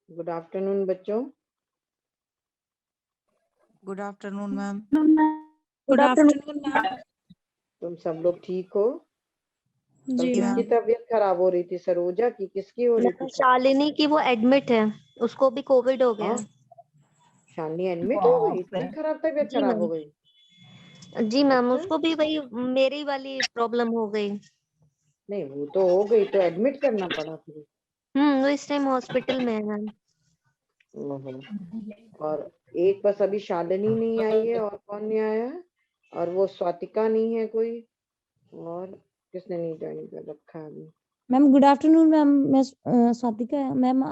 Good afternoon बच्चों। Good afternoon ma'am. Good afternoon ma'am. तुम सब लोग ठीक हो? कल जी किसकी मैम। तबीयत खराब हो रही थी? सरोजा की? किसकी हो रही थी? शालिनी की, वो एडमिट है, उसको भी कोविड हो गया। हाँ, शालिनी एडमिट हो गई? इतनी खराब तबीयत जी खराब हो मैम। गई? जी मैम, अच्छा, उसको भी वही मेरी वाली प्रॉब्लम हो गई। नहीं वो तो हो गई तो एडमिट करना पड़ा फिर? वो इस टाइम हॉस्पिटल में है मैम। ओहो। और एक बस अभी शालिनी नहीं आई है, और कौन नहीं आया है? और वो स्वातिका नहीं है कोई? और किसने नहीं ज्वाइन कर रखा है अभी? मैम गुड आफ्टरनून मैम, मैं स्वातिका मैम।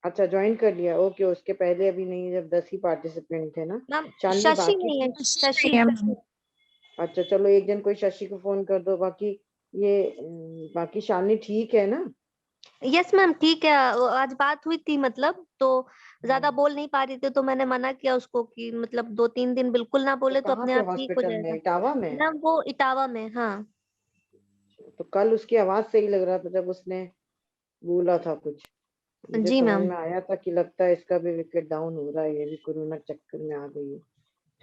अच्छा, ज्वाइन कर लिया, ओके। उसके पहले अभी नहीं, जब 10 ही पार्टिसिपेंट थे ना। मैम शालिनी शशि बाकी नहीं है, थी? शशि। अच्छा चलो, एक जन कोई शशि को फोन कर दो। बाकी ये बाकी शालिनी ठीक है ना? यस मैम ठीक है। आज बात हुई थी, मतलब तो ज्यादा बोल नहीं पा रही थी, तो मैंने मना किया उसको कि मतलब 2-3 दिन बिल्कुल ना तो बोले तो कहाँ अपने पे आप ठीक हो हॉस्पिटल में? जाएगा। इटावा में? मैम वो इटावा में, हाँ। तो कल उसकी आवाज सही लग रहा था जब उसने बोला था कुछ। मुझे जी समझ मैम। में आया था कि लगता है इसका भी विकेट डाउन हो रहा है, ये भी कोरोना चक्कर में आ गई है।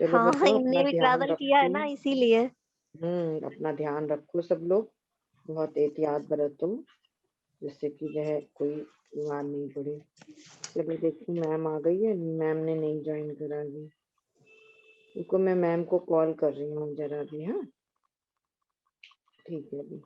चलो हाँ बच्चों, इनने अपना भी ध्यान ट्रैवल किया है रखो। ना, इसीलिए। अपना ध्यान रखो सब लोग। बहुत एहतियात बरतो, जिससे कि वह कोई बीमार नहीं पड़े। चलो देखो, मैम आ गई है। मैम ने नहीं ज्वाइन करा अभी। रुको, मैं मैम को कॉल कर रही हूँ जरा अभी। हाँ, ठीक है अभी।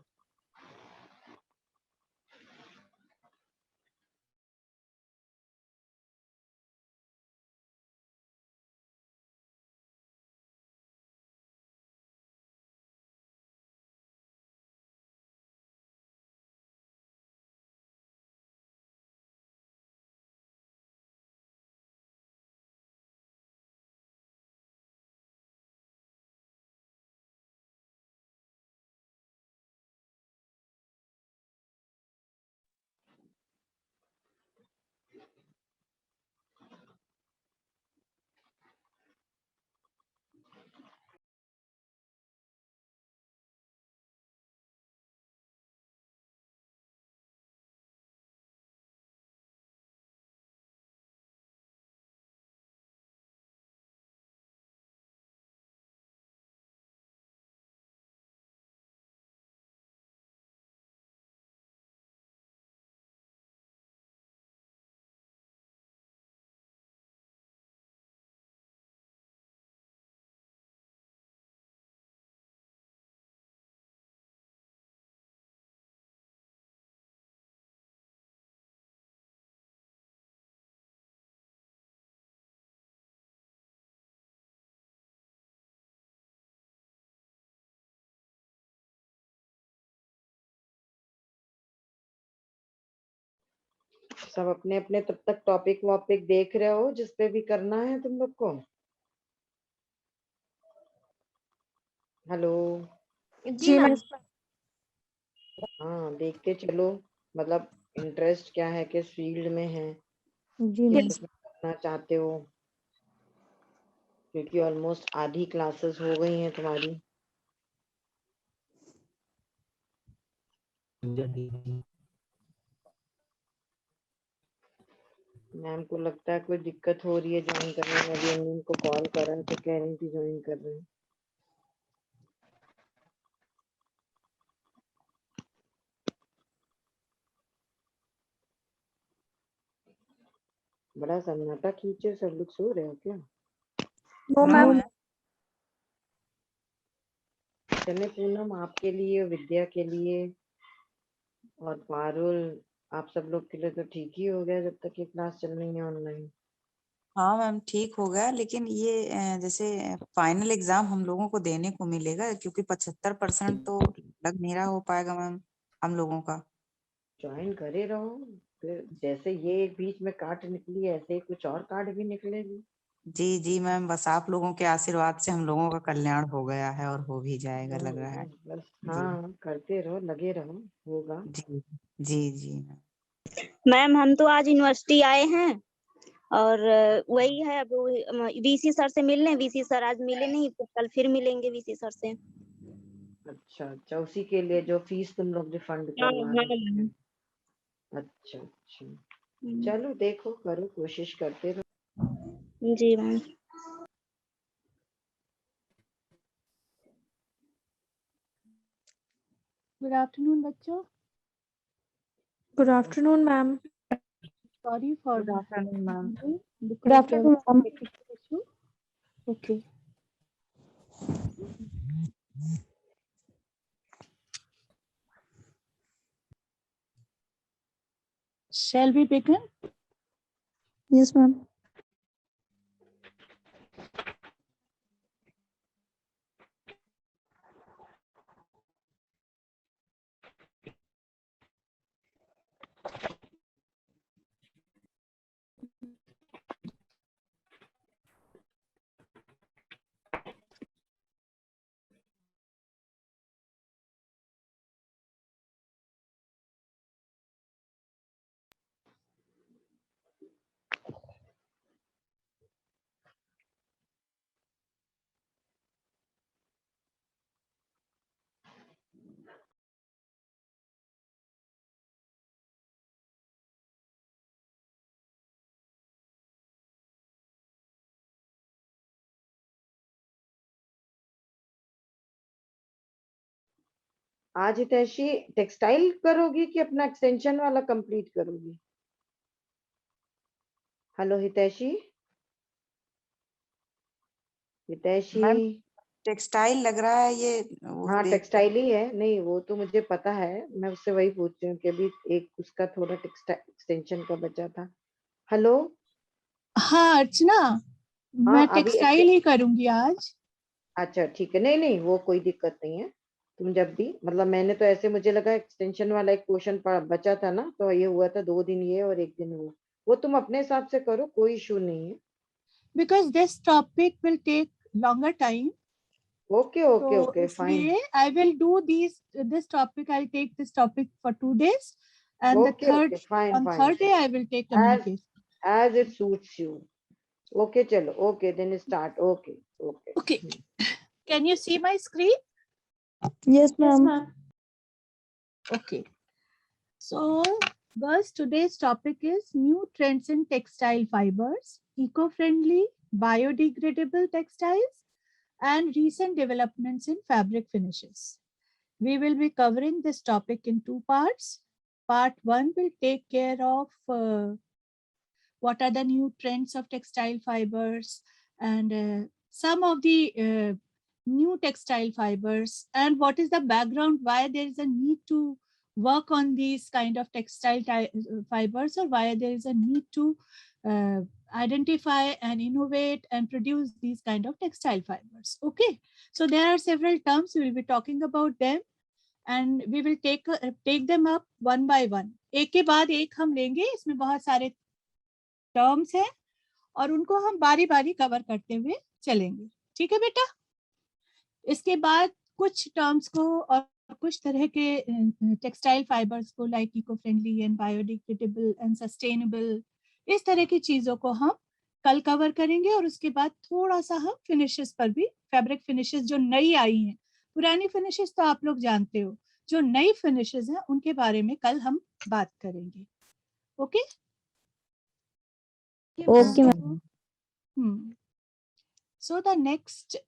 सब अपने अपने तब तक टॉपिक वॉपिक देख रहे हो जिस पे भी करना है तुम लोग को। हेलो। जी मैम। हाँ देखते चलो, मतलब इंटरेस्ट क्या है, किस फील्ड में है, जी किस मैम। में करना चाहते हो, क्योंकि ऑलमोस्ट आधी क्लासेस हो गई हैं तुम्हारी। मैम को लगता है कोई दिक्कत हो रही है ज्वाइन करने में, अभी हमने उनको कॉल करा तो कह रही थी ज्वाइन कर रहे हैं। बड़ा सन्नाटा खींचे, सब लोग सो रहे हो क्या? No ma'am. चले पूनम, आपके लिए, विद्या के लिए और पारुल, आप सब लोग के लिए तो ठीक ही हो गया जब तक ये क्लास चल रही है ऑनलाइन। हाँ मैम ठीक हो गया, लेकिन ये जैसे फाइनल एग्जाम हम लोगों को देने को मिलेगा, क्योंकि 75% तो लग नहीं रहा हो पाएगा मैम हम लोगों का। ज्वाइन करे रहो, फिर जैसे ये एक बीच में काट निकली ऐसे ही कुछ और काट भी निकलेगी। जी जी मैम, बस आप लोगों के आशीर्वाद से हम लोगों का कल्याण हो गया है और हो भी जाएगा लग रहा है। बस जी हाँ, करते रहो, लगे रहो, होगा। जी जी जी मैम। मैम हम तो आज यूनिवर्सिटी आए हैं और वही है, अब वीसी सर से मिलने, वीसी सर आज मिले नहीं तो कल फिर मिलेंगे वीसी सर से। अच्छा अच्छा, उसी के लिए जो फीस तुम लोग रिफंड हाँ करवा हाँ रहे मैम। हो। अच्छा अच्छा, चलो देखो, करो, कोशिश करते रहो। जी मैम। Good afternoon, बच्चों. Good afternoon, ma'am. Sorry for good afternoon ma'am. delay Good because there afternoon, was a ma'am. technical issue. Okay. Shall we begin? Yes, ma'am. आज हितैषी टेक्सटाइल करोगी कि अपना एक्सटेंशन वाला कंप्लीट करोगी? हेलो हितैषी, हितैषी। मैम टेक्सटाइल लग रहा है ये, हाँ देख। टेक्सटाइल ही है, नहीं वो तो मुझे पता है, मैं उससे वही पूछ रही हूँ कि अभी एक उसका थोड़ा टेक्सटाइल एक्सटेंशन का बचा था। हेलो। हाँ अर्चना, हाँ मैं अभी टेक्सटाइल ही करूंगी आज. अच्छा ठीक है, नहीं नहीं वो कोई दिक्कत नहीं है। तुम जब भी, मतलब मैंने तो ऐसे, मुझे लगा एक्सटेंशन वाला एक पोर्शन बचा था ना, तो ये हुआ था 2 दिन ये और 1 दिन वो तुम अपने हिसाब से करो, कोई इशू नहीं है। Because this topic will take longer time. Okay okay तो ओके फाइन। इसलिए I will do this topic. I'll take this topic for 2 days, and the okay okay fine on fine, third day I will take as communication. As it suits you. Okay चलो, okay then start. Okay okay. Okay. Can you see my screen? Yes, ma'am. Okay. So, girls, today's topic is new trends in textile fibers, eco-friendly, biodegradable textiles, and recent developments in fabric finishes. We will be covering this topic in 2 parts. Part 1 will take care of what are the new trends of textile fibers and some of the new textile fibers, and what is the background, why there is a need to work on these kind of textile fibers, or why there is a need to identify and innovate and produce these kind of textile fibers. Okay, so there are several terms, we will be talking about them and we will take them up one by one. एक के बाद एक हम लेंगे, इसमें बहुत सारे terms हैं और उनको हम बारी बारी कवर करते हुए चलेंगे, ठीक है बेटा। इसके बाद कुछ टर्म्स को और कुछ तरह के टेक्सटाइल फाइबर्स को like eco friendly and biodegradable and sustainable, इस तरह की चीजों को हम कल कवर करेंगे। और उसके बाद थोड़ा सा हम फिनिशेस पर भी, फैब्रिक फिनिशेस जो नई आई हैं, पुरानी फिनिशेस तो आप लोग जानते हो, जो नई फिनिशेस हैं उनके बारे में कल हम बात करेंगे। Okay okay ma'am. So the next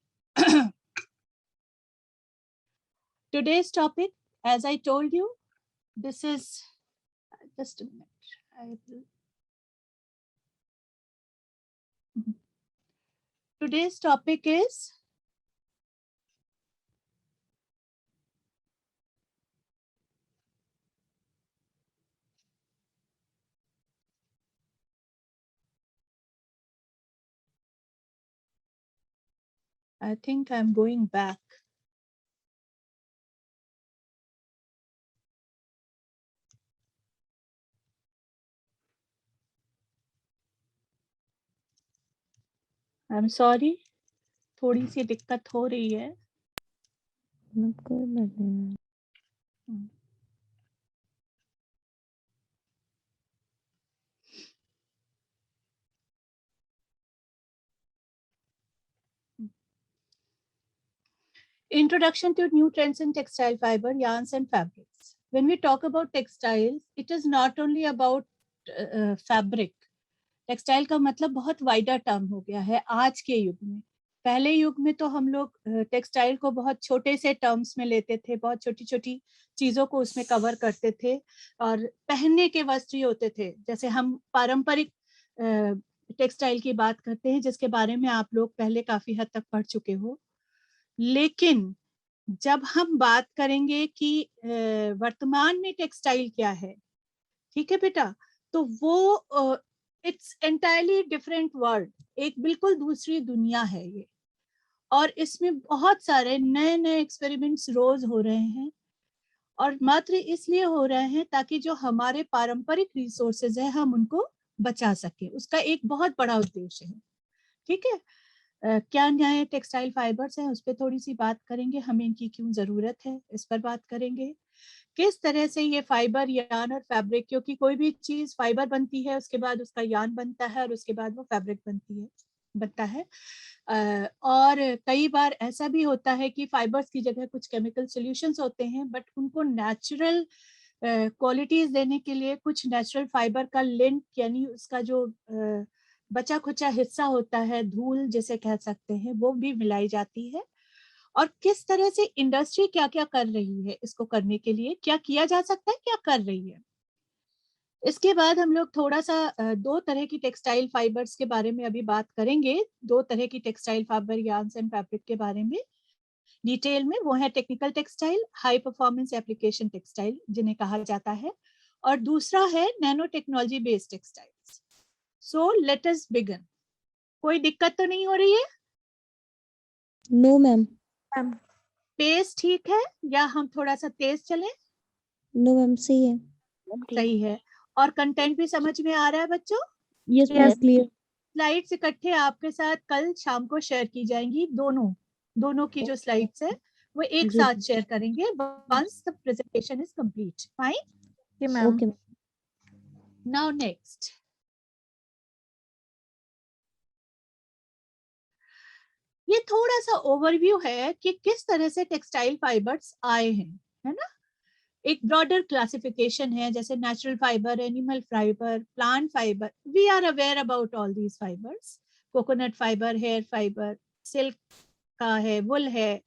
today's topic, as I told you, this is just a minute. I will. Today's topic is I think I'm going back. I'm sorry, थोड़ी सी दिक्कत हो रही है। Introduction to new trends in textile fiber, yarns and fabrics. When we talk about textiles, it is not only about fabric. Textile का मतलब बहुत wider term हो गया है आज के युग में। पहले युग में तो हम लोग टेक्सटाइल को बहुत छोटे से टर्म्स में लेते थे, बहुत छोटी छोटी चीजों को उसमें कवर करते थे और पहनने के वस्त्र ही होते थे। जैसे हम पारंपरिक टेक्सटाइल की बात करते हैं जिसके बारे में आप लोग पहले काफी हद तक पढ़ चुके हो, लेकिन जब हम बात करेंगे कि वर्तमान में टेक्सटाइल क्या है, ठीक है बेटा, तो वो इट्स एंटायरली डिफरेंट वर्ल्ड, एक बिल्कुल दूसरी दुनिया है ये। और इसमें बहुत सारे नए नए एक्सपेरिमेंट्स रोज हो रहे हैं और मात्र इसलिए हो रहे हैं ताकि जो हमारे पारंपरिक रिसोर्सेज है हम उनको बचा सके, उसका एक बहुत बड़ा उद्देश्य है, ठीक है। क्या नए टेक्सटाइल फाइबर्स हैं उस पर थोड़ी सी बात करेंगे, हमें इनकी क्यों जरूरत है इस पर बात करेंगे। किस तरह से ये फाइबर, यार्न और फैब्रिक, क्योंकि कोई भी चीज फाइबर बनती है उसके बाद उसका यार्न बनता है और उसके बाद वो फैब्रिक बनता है। और कई बार ऐसा भी होता है कि फाइबर्स की जगह कुछ केमिकल सॉल्यूशंस होते हैं, बट उनको नेचुरल क्वालिटीज देने के लिए कुछ नेचुरल फाइबर का लिंक, यानी उसका जो बचा खुचा हिस्सा होता है, धूल जिसे कह सकते हैं, वो भी मिलाई जाती है। और किस तरह से इंडस्ट्री क्या क्या कर रही है इसको करने के लिए, क्या किया जा सकता है, क्या कर रही है। इसके बाद हम लोग थोड़ा सा दो तरह की टेक्सटाइल फाइबर्स के बारे में अभी बात करेंगे, दो तरह की textile fibre, yarns and fabric के बारे में डिटेल में। वो है technical textile, high performance application textile जिन्हें कहा जाता है, और दूसरा है nano technology based textiles. So let us begin. कोई दिक्कत तो नहीं हो रही है? No ma'am. पेस ठीक है या हम थोड़ा सा तेज चलें? नो मैम, सही है। सही है। और कंटेंट भी समझ में आ रहा है बच्चों? Yes ma'am, clear. स्लाइड्स इकट्ठे आपके साथ कल शाम को शेयर की जाएंगी, दोनों की जो स्लाइड्स है वो एक जी। साथ शेयर करेंगे once the presentation is complete. Fine? Okay. Now next. ये थोड़ा सा ओवरव्यू है कि किस तरह से टेक्सटाइल फाइबर्स आए हैं, है ना। एक ब्रॉडर क्लासिफिकेशन है, जैसे natural fibre, animal fibre, plant fibre. We are aware about all these fibres. Coconut fibre, hair fibre, silk का है, वुल है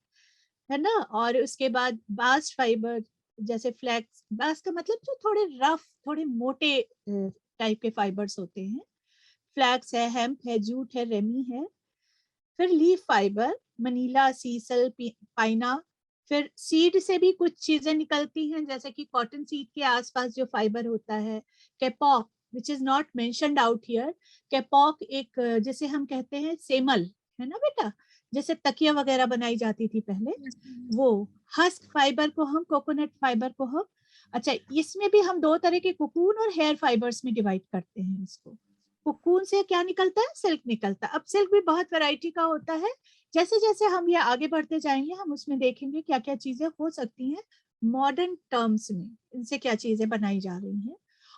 ना। और उसके बाद बास्ट फाइबर, जैसे फ्लैक्स, बास्ट का मतलब जो थोड़े रफ, थोड़े मोटे टाइप के फाइबर्स होते हैं। फ्लैक्स है, हेम्प है, जूट है, रेमी है। फिर लीफ फाइबर, मनीला, सीसल, पाइना। फिर सीड से भी कुछ चीजें निकलती हैं, जैसे कि कॉटन सीड के आसपास जो फाइबर होता है। Kapok, which is not mentioned out here. Kapok एक, जैसे हम कहते हैं सेमल, है ना बेटा, जैसे तकिया वगैरह बनाई जाती थी पहले, वो। हस्क फाइबर को हम, कोकोनट फाइबर को हम अच्छा, इसमें भी हम दो तरह के कोकून और हेयर फाइबर्स में डिवाइड करते हैं इसको। कोकून से क्या निकलता है? सिल्क निकलता है। अब सिल्क भी बहुत वैरायटी का होता है। जैसे जैसे हम ये आगे बढ़ते जाएंगे हम उसमें देखेंगे क्या क्या चीजें हो सकती हैं मॉडर्न टर्म्स में, इनसे क्या चीजें बनाई जा रही हैं।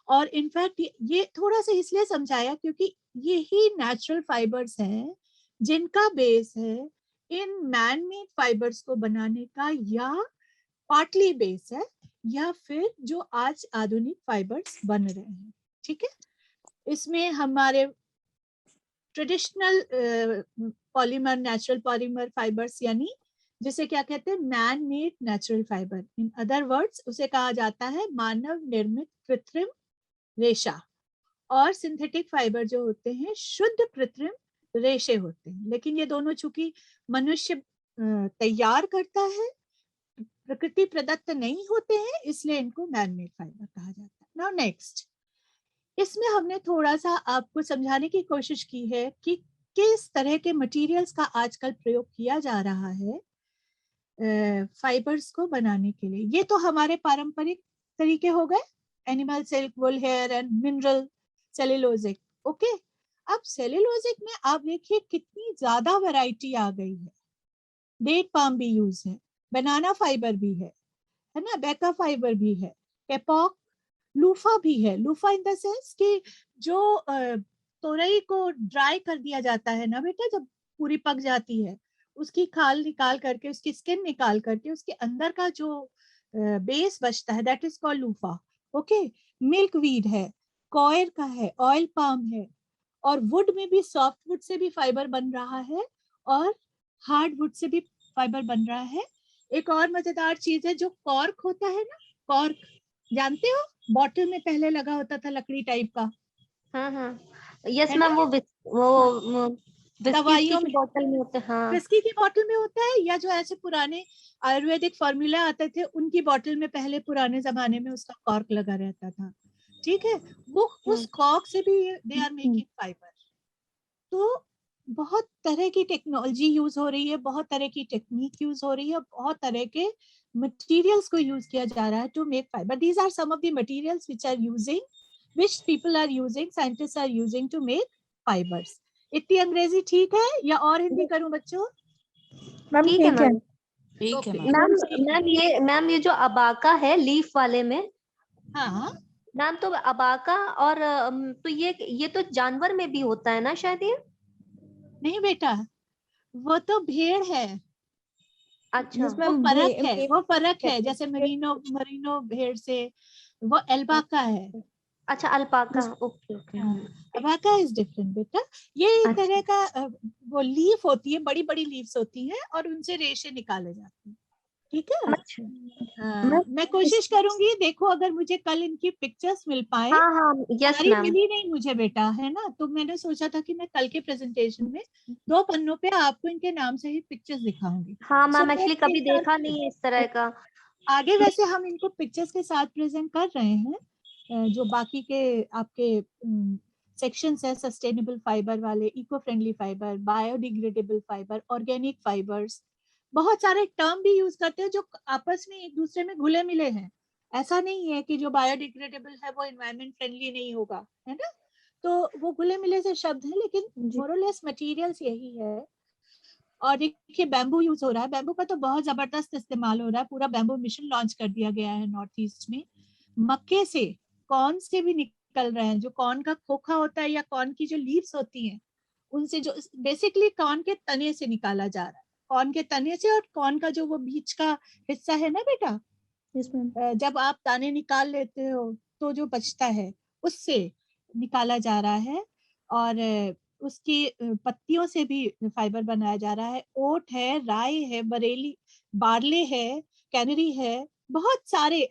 और इनफैक्ट ये थोड़ा सा इसलिए समझाया क्योंकि ये ही नेचुरल फाइबर्स हैं जिनका बेस है इन मैन मेड फाइबर्स को बनाने का, या पार्टली बेस है, या फिर जो आज आधुनिक फाइबर्स बन रहे हैं। ठीक है, इसमें हमारे traditional polymer, natural polymer fibres, यानी जिसे क्या कहते हैं man made natural fibre, in other words उसे कहा जाता है मानव निर्मित कृत्रिम रेशा। और सिंथेटिक फाइबर जो होते हैं शुद्ध कृत्रिम रेशे होते हैं। लेकिन ये दोनों चूंकि मनुष्य तैयार करता है, प्रकृति प्रदत्त नहीं होते हैं, इसलिए इनको मैन मेड फाइबर कहा जाता है। नाउ नेक्स्ट, इसमें हमने थोड़ा सा आपको समझाने की कोशिश की है कि किस तरह के मटेरियल्स का आजकल प्रयोग किया जा रहा है फाइबर्स को बनाने के लिए। ये तो हमारे पारंपरिक तरीके हो गए, animal silk, wool, hair and mineral, cellulosic. Okay, अब सेल्यूलोजिक में आप देखिए कितनी ज्यादा वैरायटी आ गई है। डेट पाम भी यूज है, बनाना फाइबर भी है ना, बेका फाइबर भी है, कैपॉक, लूफा भी है। लूफा इन द सेंस कि जो तोरई को ड्राई कर दिया जाता है ना बेटा, जब पूरी पक जाती है, उसकी खाल निकाल करके, उसकी स्किन निकाल करके, उसके अंदर का जो बेस बचता है, that is called loofah. Okay, milk weed है, कॉयर का है, ऑयल पाम है, और वुड में भी सॉफ्ट वुड से भी फाइबर बन रहा है और हार्ड वुड से भी फाइबर बन रहा है। एक और मजेदार चीज है जो कॉर्क होता है ना, कॉर्क जानते हो, बॉटल में पहले लगा होता था लकड़ी टाइप का। हाँ यस है मैम, ना? वो दवाइयों की में बोतल में होते हैं। हाँ विस्की की बोतल में होता है, या जो ऐसे पुराने आयुर्वेदिक फॉर्मूला आते थे उनकी बोतल में पहले पुराने जमाने में उसका कॉर्क लगा रहता था। ठीक है, वो उस कॉर्क से भी दे आर मेकिंग फाइबर। तो बहुत तरह की टेक्नोलॉजी यूज हो रही है, बहुत तरह की टेक्निक यूज हो रही है, बहुत तरह के मटेरियल्स को यूज किया जा रहा है to make fibre. These are some of the materials which people are using, scientists are using to make fibers. इतनी अंग्रेजी ठीक है या और हिंदी करूं बच्चों? मैम ठीक है ठीक है। मैम। ठीक है Okay. मैम। मैम ये जो अबाका है लीफ वाले में, हाँ, मैम तो अबाका और तो ये तो जानवर में भी होता है ना शायद ये? नहीं बेटा, वो तो भेड़ है। अच्छा वो फर्क है, वो फर्क है। जैसे मरीनो भेड़ से वो अल्पाका है। अच्छा, alpaca, okay okay. Abaca is different बेटा। ये एक अच्छा। तरह का वो लीफ होती है, बड़ी बड़ी लीव्स होती हैं और उनसे रेशे निकाले जाते हैं। ठीक है, अच्छा मैं कोशिश करूंगी, देखो अगर मुझे कल इनकी पिक्चर्स मिल पाए। हाँ यस सारी मैम। मिली नहीं मुझे बेटा, है ना, तो मैंने सोचा था कि मैं कल के प्रेजेंटेशन में 2 पन्नों पे आपको इनके नाम सहित पिक्चर्स दिखाऊंगी। हाँ So, मैम, एक्चुअली कभी एक बार देखा नहीं है इस तरह का। आगे वैसे हम इनको पिक्चर्स के साथ प्रेजेंट कर रहे हैं। जो बाकी के आपके सेक्शंस है, सस्टेनेबल फाइबर वाले, eco friendly fibre, biodegradable fibre, organic fibres, बहुत सारे टर्म भी यूज करते हैं जो आपस में एक दूसरे में घुले मिले हैं। ऐसा नहीं है कि जो बायोडिग्रेडेबल है वो एनवायरमेंट फ्रेंडली नहीं होगा, है ना। तो वो घुले मिले से शब्द है, लेकिन मोरलेस मटेरियल्स यही है। और देखिए बैम्बू यूज हो रहा है, बैम्बू का तो बहुत जबरदस्त इस्तेमाल हो रहा है। पूरा बैम्बू मिशन लॉन्च कर दिया गया है नॉर्थ ईस्ट में। मक्के से, कॉर्न से भी निकल रहे हैं। जो कॉर्न का खोखा होता है या कॉर्न की जो लीव्स होती हैं उनसे, जो बेसिकली कॉर्न के तने से निकाला जा रहा है, कॉर्न के तने से। और कॉर्न का जो वो बीच का हिस्सा है ना बेटा, जब आप दाने निकाल लेते हो तो जो बचता है उससे निकाला जा रहा है। और उसकी पत्तियों से भी फाइबर बनाया जा रहा है। ओट है, राई है, बरेली, बार्ले है, कैनरी है, बहुत सारे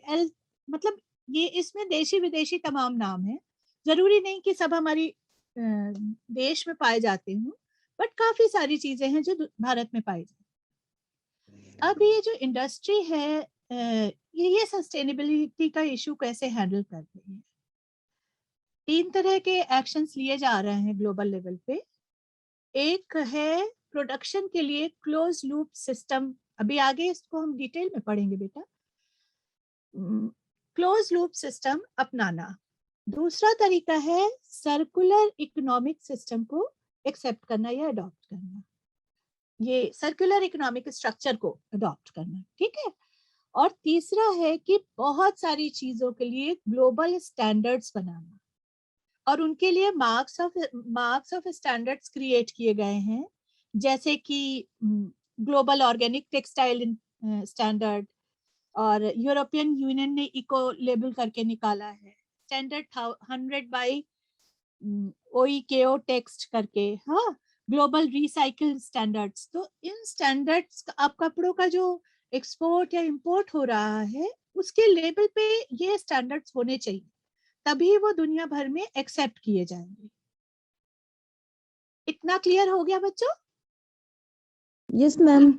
मतलब ये इसमें देशी विदेशी तमाम नाम है। जरूरी नहीं कि सब हमारी देश में पाए जाते हों, बट काफी सारी चीजें हैं जो भारत में पाई जाती। अब ये जो इंडस्ट्री है ये सस्टेनेबिलिटी का इशू कैसे हैंडल कर रही है? 3 तरह के एक्शंस लिए जा रहे हैं ग्लोबल लेवल पे। एक है प्रोडक्शन के लिए क्लोज लूप सिस्टम, अभी आगे इसको हम डिटेल में पढ़ेंगे बेटा। क्लोज लूप सिस्टम अपनाना। दूसरा तरीका है सर्कुलर इकोनॉमिक सिस्टम को एक्सेप्ट करना या अडॉप्ट करना, ये सर्कुलर इकोनॉमिक स्ट्रक्चर को अडॉप्ट करना, ठीक है। और तीसरा है कि बहुत सारी चीजों के लिए ग्लोबल स्टैंडर्ड्स बनाना, और उनके लिए मार्क्स ऑफ स्टैंडर्ड्स क्रिएट किए गए हैं, जैसे कि ग्लोबल ऑर्गेनिक टेक्सटाइल स्टैंडर्ड, और यूरोपियन यूनियन ने इको लेबल करके निकाला है, स्टैंडर्ड 100 बाई OEKO टेक्स्ट करके, हाँ, ग्लोबल रिसाइकिल स्टैंडर्ड्स। तो इन स्टैंडर्ड्स, अब कपड़ों का जो एक्सपोर्ट या इंपोर्ट हो रहा है उसके लेवल पे ये स्टैंडर्ड्स होने चाहिए, तभी वो दुनिया भर में एक्सेप्ट किए जाएंगे। इतना क्लियर हो गया बच्चों? Yes, ma'am.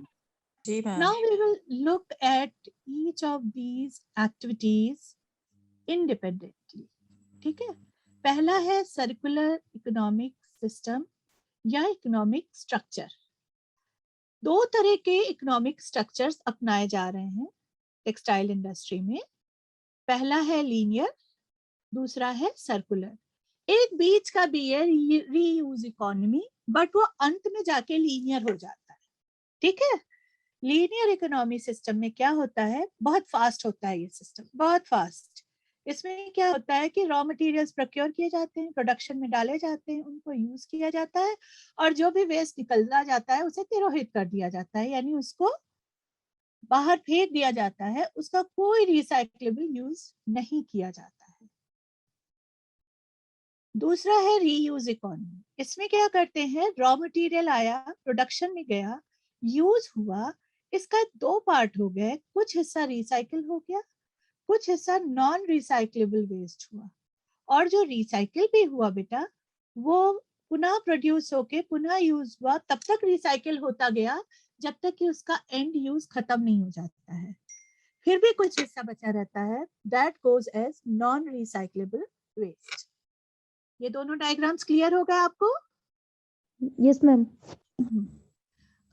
जी ma'am. Now we will look at each of these activities independently, ठीक है। पहला है सर्कुलर इकोनॉमिक सिस्टम या इकोनॉमिक स्ट्रक्चर। दो तरह के इकोनॉमिक स्ट्रक्चर्स अपनाए जा रहे हैं टेक्सटाइल इंडस्ट्री में। पहला है लीनियर, दूसरा है सर्कुलर। एक बीच का भी है रीयूज इकोनॉमी, बट वो अंत में जाके लीनियर हो जाता है, ठीक है। लीनियर इकोनॉमी सिस्टम में क्या होता है, बहुत फास्ट होता है ये सिस्टम, बहुत फास्ट। इसमें क्या होता है कि रॉ मटेरियल्स प्रोक्योर किए जाते हैं, प्रोडक्शन में डाले जाते हैं, उनको यूज किया जाता है, और जो भी वेस्ट निकलना जाता है उसे तिरोहित कर दिया जाता है, यानी उसको बाहर फेंक दिया जाता है, उसका कोई रिसाइक्लेबल यूज नहीं किया जाता है। दूसरा है रीयूज इकोनॉमी। इसमें क्या करते हैं, रॉ मटेरियल आया, प्रोडक्शन में गया, यूज हुआ, इसका दो पार्ट हो गए, कुछ हिस्सा रिसाइकिल हो गया, कुछ हिस्सा नॉन रिसाइक्लेबल वेस्ट हुआ, और जो रिसाइकिल भी हुआ बेटा वो पुनः प्रोड्यूस होके पुनः यूज हुआ, तब तक रिसाइकिल होता गया जब तक कि उसका एंड यूज खत्म नहीं हो जाता है। फिर भी कुछ हिस्सा बचा रहता है, that goes as non recyclable waste. ये दोनों डायग्राम्स क्लियर हो गए आपको? Yes, ma'am.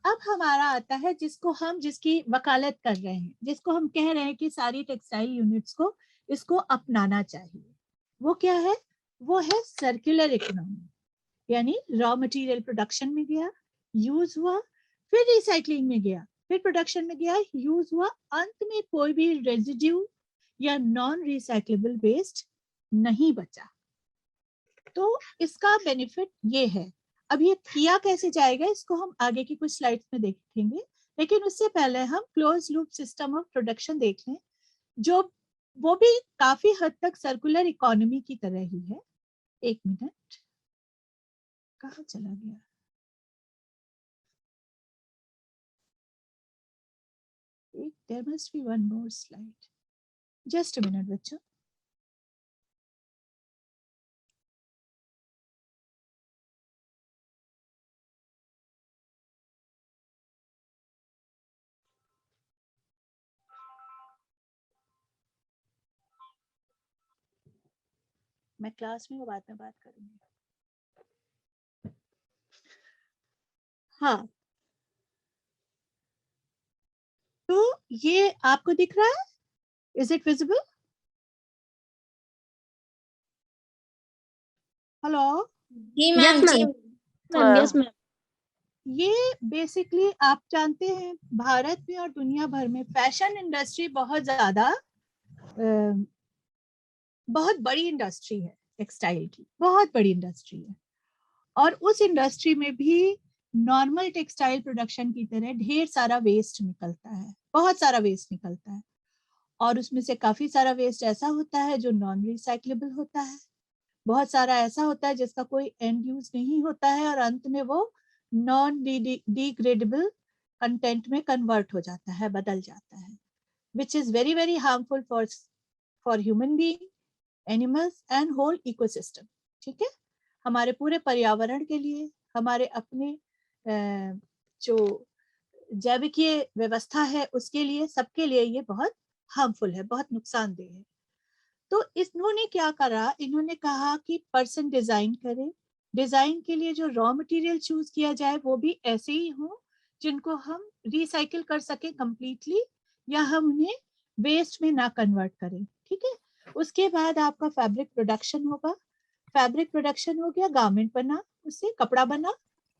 अब हमारा आता है जिसकी वकालत कर रहे हैं, जिसको हम कह रहे हैं कि सारी टेक्सटाइल यूनिट्स को इसको अपनाना चाहिए। वो क्या है? वो है सर्कुलर इकोनॉमी, यानी रॉ मटेरियल प्रोडक्शन में गया, यूज हुआ, फिर रिसाइकलिंग में गया, फिर प्रोडक्शन में गया, यूज हुआ, अंत में कोई भी रेजिड्यू या नॉन रिसाइक्लेबल वेस्ट नहीं बचा। तो इसका बेनिफिट ये है। अब ये किया कैसे जाएगा इसको हम आगे की कुछ स्लाइड्स में देखेंगे, लेकिन उससे पहले हम close loop system of production देख लें, जो वो भी काफी हद तक सर्कुलर इकोनॉमी की तरह ही है। एक मिनट, कहाँ चला गया? There must be one more slide. Just a minute, बच्चों। मैं क्लास में बाद में बात करूंगी। हाँ, तो ये आपको दिख रहा है? Is it visible? हेलो? जी मैम, जी Ma'am, yes, ma'am. ये बेसिकली आप जानते हैं भारत में और दुनिया भर में फैशन इंडस्ट्री बहुत ज्यादा बहुत बड़ी इंडस्ट्री है, टेक्सटाइल की बहुत बड़ी इंडस्ट्री है। और उस इंडस्ट्री में भी नॉर्मल टेक्सटाइल प्रोडक्शन की तरह ढेर सारा वेस्ट निकलता है, बहुत सारा वेस्ट निकलता है, और उसमें से काफी सारा वेस्ट ऐसा होता है जो नॉन रिसाइक्लेबल होता है, बहुत सारा ऐसा होता है जिसका कोई एंड यूज नहीं होता है, और अंत में वो नॉन डिग्रेडेबल कंटेंट में कन्वर्ट हो जाता है, बदल जाता है, which is very very harmful for human being, animals and whole ecosystem. ठीक है, हमारे पूरे पर्यावरण के लिए, हमारे अपने जो जैविकीय व्यवस्था है उसके लिए, सबके लिए ये बहुत हार्मफुल है, बहुत नुकसानदेह है। तो इन्होंने क्या करा, इन्होंने कहा कि पर्सन डिजाइन करे, डिजाइन के लिए जो रॉ मटेरियल चूज किया जाए वो भी ऐसे ही हो जिनको हम रिसाइकिल कर सके कंप्लीटली, या हम उन्हें वेस्ट में ना कन्वर्ट करें, ठीक है। उसके बाद आपका फैब्रिक प्रोडक्शन होगा। फैब्रिक प्रोडक्शन हो गया, गारमेंट बना, उससे कपड़ा बना,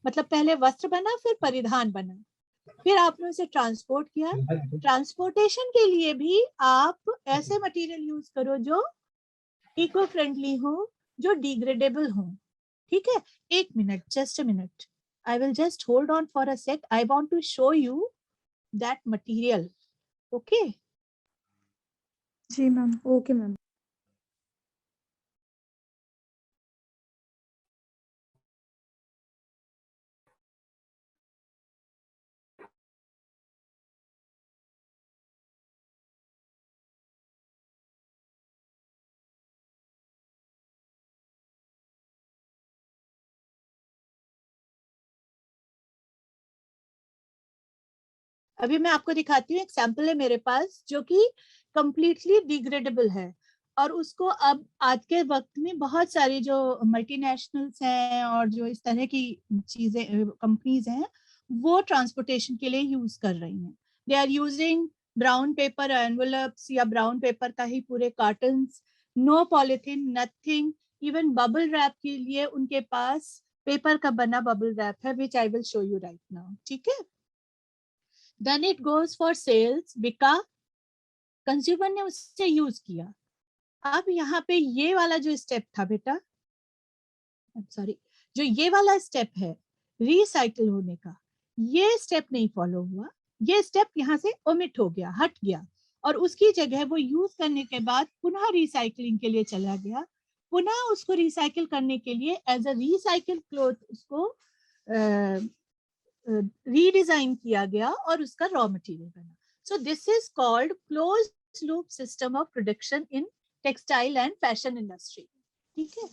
मतलब पहले वस्त्र बना फिर परिधान बना, फिर आपने उसे ट्रांसपोर्ट किया। ट्रांसपोर्टेशन के लिए भी आप ऐसे मटेरियल यूज करो जो इको फ्रेंडली हो, जो डिग्रेडेबल हो, ठीक है। एक minute, just a minute, I will just hold on for a sec, I want to show you that material, okay. जी मैम। Okay ma'am. अभी मैं आपको दिखाती हूँ, एक सैंपल है मेरे पास जो कि कंप्लीटली डिग्रेडेबल है, और उसको अब आज के वक्त में बहुत सारी जो मल्टीनेशनल्स हैं और जो इस तरह की चीजें कंपनीज हैं वो ट्रांसपोर्टेशन के लिए यूज कर रही हैं। They are using brown paper envelopes या ब्राउन पेपर का ही पूरे cartons, no polythene, nothing, even bubble wrap के लिए उनके पास पेपर का बना बबल रैप है, which I will show you right now, ठीक है। Then it goes for sales, बिका, कंज्यूमर ने उससे यूज किया। अब यहाँ पे ये वाला जो स्टेप था बेटा, सॉरी, जो ये वाला स्टेप है रिसाइकिल होने का, ये स्टेप नहीं फॉलो हुआ, ये स्टेप यहाँ से ओमिट हो गया, हट गया, और उसकी जगह वो यूज करने के बाद पुनः रिसाइकलिंग के लिए चला गया। पुनः उसको रिसाइकिल करने के लिए एज अ रिसाइकिल क्लॉथ उसको रीडिजाइन किया गया और उसका रॉ मटेरियल बना। So this is called closed loop system of production in textile and fashion industry, ठीक है।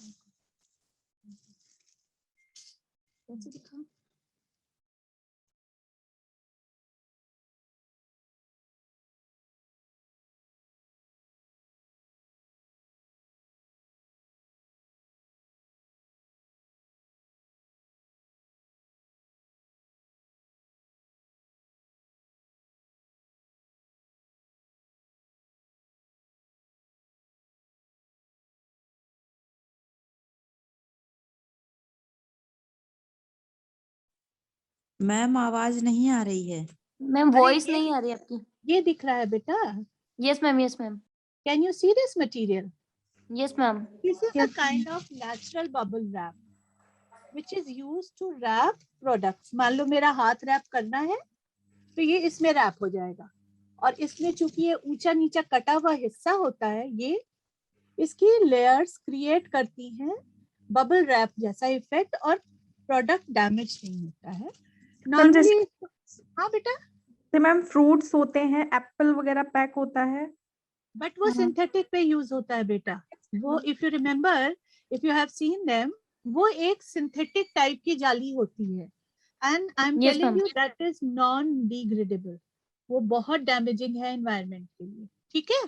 मैम आवाज नहीं आ रही है। मैम अरे वॉइस ये नहीं आ रही आपकी। ये दिख रहा है बेटा, yes ma'am, yes ma'am, can you see this material? Yes ma'am. This is a kind of natural bubble wrap which is used to wrap products. मान लो मेरा हाथ रैप करना है तो ये इसमें रैप हो जाएगा, और इसमें चूंकि ये ऊंचा नीचा कटा हुआ हिस्सा होता है, ये इसकी लेयर्स क्रिएट करती हैं बबल रैप जैसा इफेक्ट, और प्रोडक्ट डैमेज नहीं होता है नॉर्मली। हाँ बेटा, तो मैम फ्रूट्स होते हैं, एप्पल वगैरह पैक होता है, बट वो सिंथेटिक पे यूज होता है बेटा। वो if you remember, if you have seen them, वो एक सिंथेटिक टाइप की जाली होती है, and I am Yes, telling ma'am. You that is non degradable. वो बहुत डैमेजिंग है एनवायरनमेंट के लिए, ठीक है।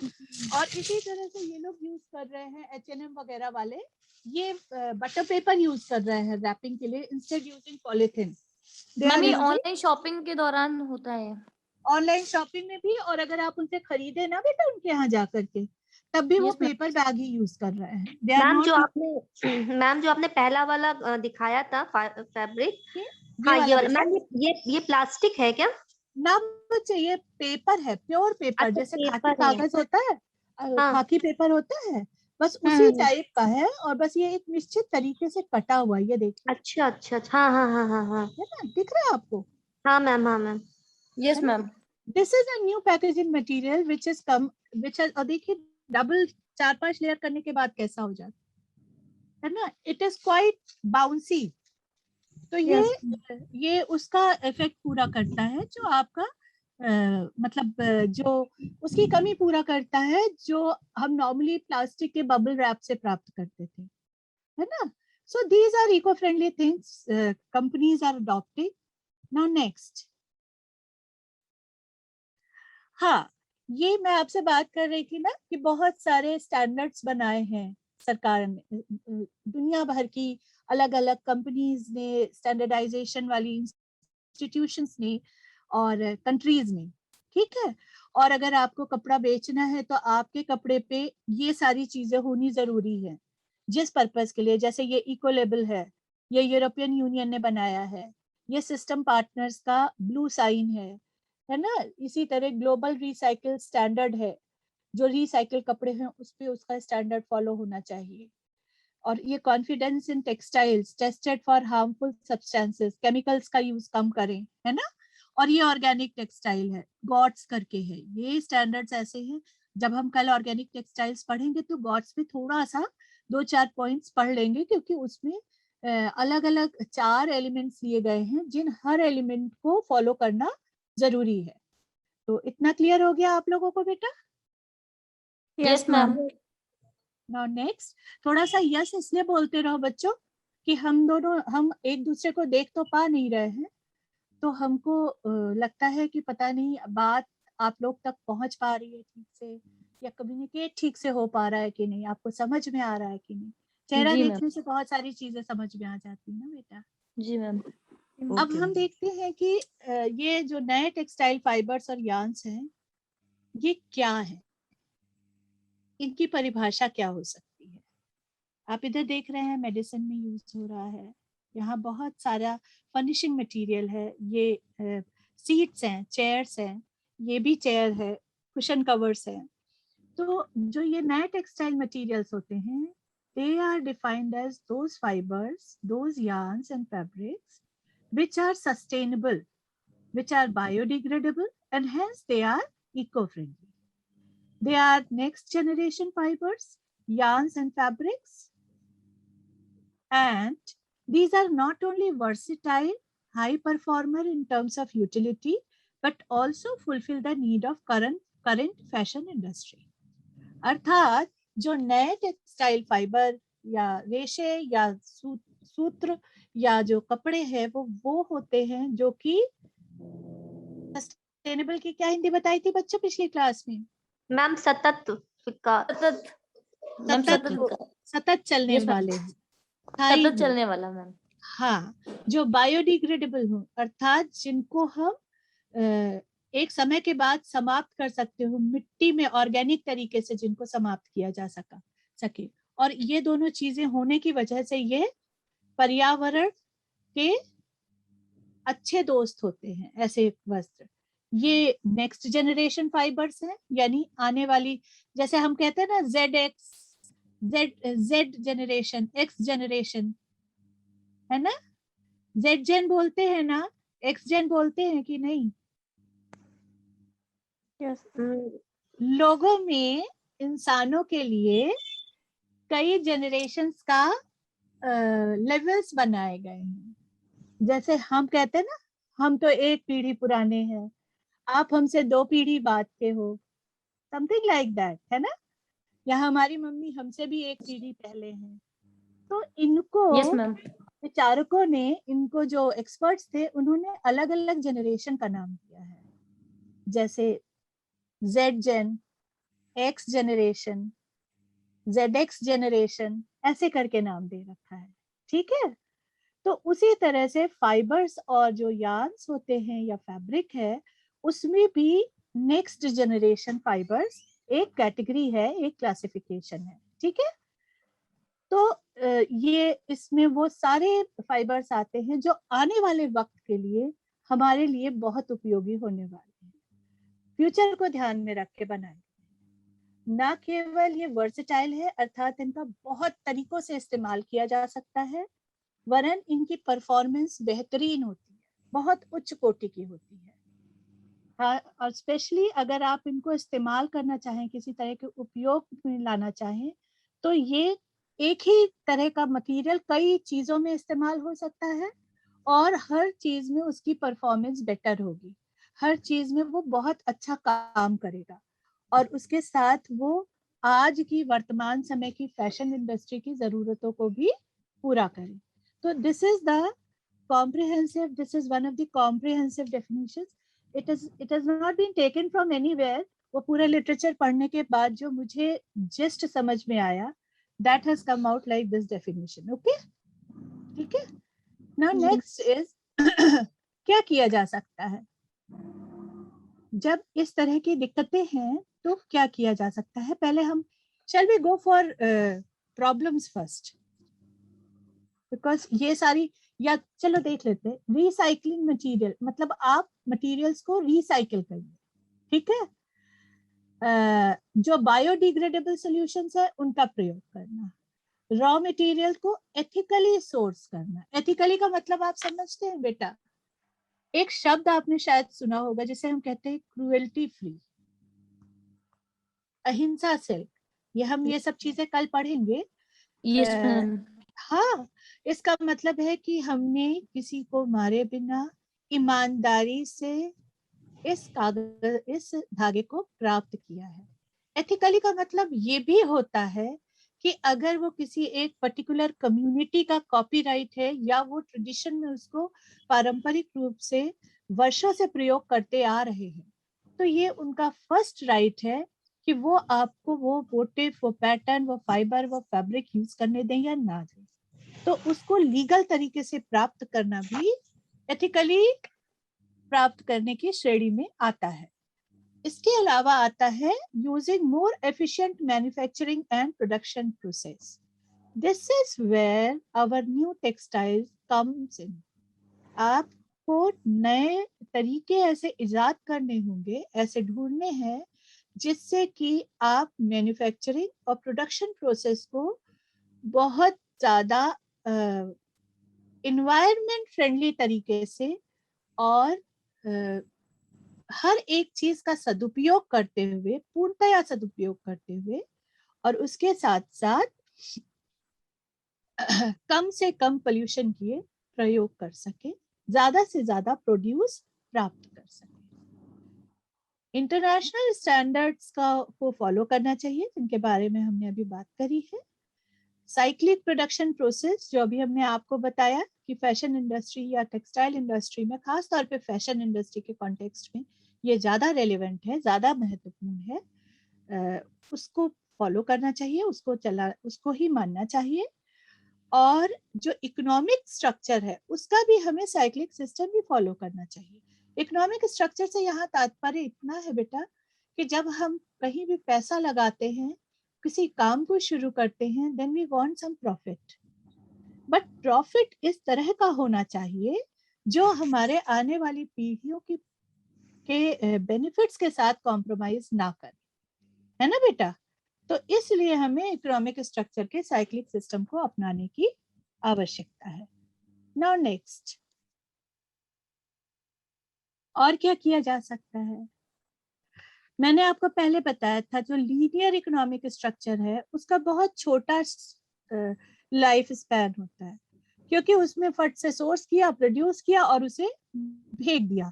और इसी तरह से ये लोग यूज कर रहे हैं, H&M वगैरह वाले, ये बटर पेपर यूज कर रहे हैं रैपिंग के लिए इंस्टेड यूजिंग पॉलिथीन। मैम ये ऑनलाइन शॉपिंग के दौरान होता है। ऑनलाइन शॉपिंग में भी, और अगर आप उनसे खरीदे ना बेटा उनके यहाँ जा करके, तब भी वो Yes, ma'am. पेपर बैग ही यूज कर रहे हैं। मैम जो आपने पहला वाला दिखाया था फैब्रिक, हाँ ये वाला मैम, ये प्लास्टिक है क्या? ना बच्चे, ये पेपर है, प्योर पेपर, अच्छा, जैसे खाकी पेपर है। कागज होता है, हाँ। खाकी पेपर होता है, बस उसी टाइप का है, और बस ये एक निश्चित तरीके से कटा हुआ है, ये देखिए। अच्छा अच्छा अच्छा, हाँ हाँ हाँ हाँ हाँ, है ना, दिख रहा है आपको? हाँ मैम, हाँ ma'am. Yes ma'am. This is a new packaging material which is come, और देखिए डबल 4-5 लेयर करने के बाद कैसा हो जाता है ना, इट इज क्वाइट बाउंसी। तो ये उसका इफेक्ट पूरा करता है, जो आपका मतलब जो उसकी कमी पूरा करता है, जो हम नॉर्मली प्लास्टिक के बबल रैप से प्राप्त करते थे, है ना। So these are eco friendly things companies are adopting now. Next, हाँ, ये मैं आपसे बात कर रही थी ना कि बहुत सारे स्टैंडर्ड्स बनाए हैं सरकार ने, दुनिया भर की अलग अलग कंपनीज ने, स्टैंडर्डाइजेशन वाली इंस्टीट्यूशंस ने और कंट्रीज ने। ठीक है। और अगर आपको कपड़ा बेचना है तो आपके कपड़े पे ये सारी चीजें होनी जरूरी है जिस पर्पस के लिए, जैसे ये इको लेबल है, ये यूरोपियन यूनियन ने बनाया है, ये सिस्टम पार्टनर्स का ब्लू साइन है ना। इसी तरह ग्लोबल रिसाइकिल स्टैंडर्ड है, जो रिसाइकिल कपड़े हैं उस पे उसका स्टैंडर्ड फॉलो होना चाहिए। और ये confidence in textiles tested for harmful substances, chemicals का यूज कम करें, है ना। और ये ऑर्गेनिक टेक्सटाइल है, गॉट्स करके है, ये स्टैंडर्ड्स ऐसे हैं। जब हम कल ऑर्गेनिक टेक्सटाइल्स पढ़ेंगे तो गॉट्स पे थोड़ा सा 2-4 पॉइंट्स पढ़ लेंगे, क्योंकि उसमें अलग अलग 4 एलिमेंट्स लिए गए हैं जिन हर एलिमेंट को फॉलो करना जरूरी है। तो इतना क्लियर हो गया आप लोगों को बेटा? Yes ma'am. नाउ नेक्स्ट, थोड़ा सा यस इसलिए बोलते रहो बच्चों कि हम एक दूसरे को देख तो पा नहीं रहे हैं, तो हमको लगता है कि पता नहीं बात आप लोग तक पहुंच पा रही है ठीक से, या कम्युनिकेट ठीक से हो पा रहा है कि नहीं, आपको समझ में आ रहा है कि नहीं। चेहरा जी देखने से बहुत सारी चीजें समझ में आ जाती है ना बेटा। जी मैम। अब ओके हम देखते हैं कि ये जो नए टेक्सटाइल फाइबर्स और यार्न्स हैं ये क्या है, इनकी परिभाषा क्या हो सकती है। आप इधर देख रहे हैं मेडिसिन में यूज हो रहा है, यहाँ बहुत सारा फर्निशिंग मटेरियल है, ये सीट्स हैं, चेयर्स हैं, ये भी चेयर है, कुशन कवर्स हैं। तो जो ये नए टेक्सटाइल मटेरियल्स होते हैं, they are defined as those fibers, those yarns and fabrics which are sustainable, which are biodegradable, and hence they are eco-friendly. They are next generation fibers, yarns and fabrics, and these are not only versatile, high performer in terms of utility, but also fulfill the need of current fashion industry. अर्थात जो नए textile fibre या रेशे या सूत्र या जो कपड़े हैं वो होते हैं जो कि सस्टेनेबल की क्या हिंदी बताई थी बच्चों पिछली क्लास में? मैम सतत विकास, सतत चलने Yes, ma'am. वाले हैं, स्थायी सतत हो। चलने वाला मैम। हाँ, जो बायोडिग्रेडेबल हो, अर्थात जिनको हम एक समय के बाद समाप्त कर सकते हो, मिट्टी में ऑर्गेनिक तरीके से जिनको समाप्त किया जा सके। और ये दोनों चीजें होने की वजह से ये पर्यावरण के अच्छे दोस्त होते हैं ऐसे वस्त्र। ये नेक्स्ट जनरेशन फाइबर्स हैं, यानी आने वाली, जैसे हम कहते हैं ना जेड जनरेशन, एक्स जनरेशन, है ना, जेड जेन बोलते हैं ना, एक्स जेन बोलते हैं कि नहीं? लोगों में, इंसानों के लिए कई जनरेशन्स का लेवल्स बनाए गए हैं। जैसे हम कहते हैं ना, हम तो एक पीढ़ी पुराने हैं, आप हमसे 2 पीढ़ी बाद के हो, समथिंग लाइक दैट, है ना। या हमारी मम्मी हमसे भी एक पीढ़ी पहले हैं। तो इनको यस मैम। विचारकों ने, इनको जो एक्सपर्ट्स थे उन्होंने अलग अलग जनरेशन का नाम दिया है, जैसे जेड जेन, एक्स जनरेशन, जेड-एक्स जनरेशन, ऐसे करके नाम दे रखा है, ठीक है। तो उसी तरह से फाइबर्स और जो यार्न्स होते हैं या फैब्रिक है, उसमें भी नेक्स्ट जनरेशन फाइबर्स एक कैटेगरी है, एक क्लासिफिकेशन है, ठीक है। तो ये इसमें वो सारे फाइबर्स आते हैं जो आने वाले वक्त के लिए हमारे लिए बहुत उपयोगी होने वाले हैं, फ्यूचर को ध्यान में रख के बनाए। ना केवल ये वर्सेटाइल है, अर्थात इनका बहुत तरीकों से इस्तेमाल किया जा सकता है, वरन इनकी परफॉर्मेंस बेहतरीन होती है, बहुत उच्च कोटि की होती है। हाँ, और स्पेशली अगर आप इनको इस्तेमाल करना चाहें, किसी तरह के उपयोग में लाना चाहें, तो ये एक ही तरह का मटेरियल कई चीजों में इस्तेमाल हो सकता है, और हर चीज में उसकी परफॉर्मेंस बेटर होगी, हर चीज में वो बहुत अच्छा काम करेगा, और उसके साथ वो आज की वर्तमान समय की फैशन इंडस्ट्री की जरूरतों को भी पूरा करे। तो this is the comprehensive, this is one of the comprehensive definitions. It has not been taken from anywhere. वो पूरा लिटरेचर पढ़ने के बाद जो मुझे जस्ट समझ में आया, that has come out like this definition. Okay, ठीक है। Now next is क्या किया जा सकता है। जब इस तरह की दिक्कतें हैं तो क्या किया जा सकता है? पहले हम shall we go for problems first, because ये सारी, या चलो देख लेते हैं रिसाइकलिंग मटेरियल, मतलब आप मटेरियल्स को रिसाइकिल करिए, ठीक है। जो बायोडिग्रेडेबल सॉल्यूशंस है उनका प्रयोग करना, रॉ मटेरियल को एथिकली सोर्स करना। एथिकली का मतलब आप समझते हैं बेटा? एक शब्द आपने शायद सुना होगा जिसे हम कहते हैं क्रुएल्टी फ्री, अहिंसा से। ये सब चीजें कल पढ़ेंगे। Yes ma'am. हाँ, इसका मतलब है कि हमने किसी को मारे बिना ईमानदारी से इस धागे को प्राप्त किया है। एथिकली का मतलब ये भी होता है कि अगर वो किसी एक पर्टिकुलर कम्युनिटी का कॉपीराइट है या वो ट्रेडिशन में उसको पारंपरिक रूप से वर्षों से प्रयोग करते आ रहे हैं, तो ये उनका फर्स्ट राइट है कि वो आपको वो मोटिव, वो पैटर्न, वो फाइबर, वो फैब्रिक यूज करने दें या ना दें। तो उसको लीगल तरीके से प्राप्त करना भी एथिकली प्राप्त करने की श्रेणी में आता है। इसके अलावा आता है using more efficient manufacturing and production process. This is where our new textile comes in. आपको नए तरीके ऐसे इजाद करने होंगे, ऐसे ढूंढने हैं जिससे कि आप मैन्युफैक्चरिंग और प्रोडक्शन प्रोसेस को बहुत ज्यादा इन्वायरमेंट फ्रेंडली तरीके से और हर एक चीज का सदुपयोग करते हुए, पूर्णतया सदुपयोग करते हुए, और उसके साथ साथ कम से कम पोल्यूशन किए प्रयोग कर सके, ज्यादा से ज्यादा प्रोड्यूस प्राप्त कर सके। इंटरनेशनल स्टैंडर्ड्स को फॉलो करना चाहिए, जिनके बारे में हमने अभी बात करी है। साइक्लिक प्रोडक्शन प्रोसेस, जो अभी हमने आपको बताया कि फैशन इंडस्ट्री या टेक्सटाइल इंडस्ट्री में, खास तौर पे फैशन इंडस्ट्री के कॉन्टेक्स्ट में ये ज्यादा रेलेवेंट है, ज्यादा महत्वपूर्ण है। उसको फॉलो करना चाहिए, उसको ही मानना चाहिए। और जो इकोनॉमिक स्ट्रक्चर है उसका भी हमें साइक्लिक सिस्टम भी फॉलो करना चाहिए। इकोनॉमिक स्ट्रक्चर से यहाँ तात्पर्य इतना है बेटा कि जब हम कहीं भी पैसा लगाते हैं, किसी काम को शुरू करते हैं, then we want some profit, but profit इस तरह का होना चाहिए जो हमारे आने वाली पीढ़ियों के बेनिफिट्स के साथ कॉम्प्रोमाइज ना करे, है ना बेटा? तो इसलिए हमें इकोनॉमिक स्ट्रक्चर के साइक्लिक सिस्टम को अपनाने की आवश्यकता है। नाउ नेक्स्ट, और क्या किया जा सकता है? मैंने आपको पहले बताया था जो लीनियर इकोनॉमिक स्ट्रक्चर है उसका बहुत छोटा लाइफ स्पैन होता है, क्योंकि उसमें फट से सोर्स किया, प्रोड्यूस किया और उसे फेंक दिया।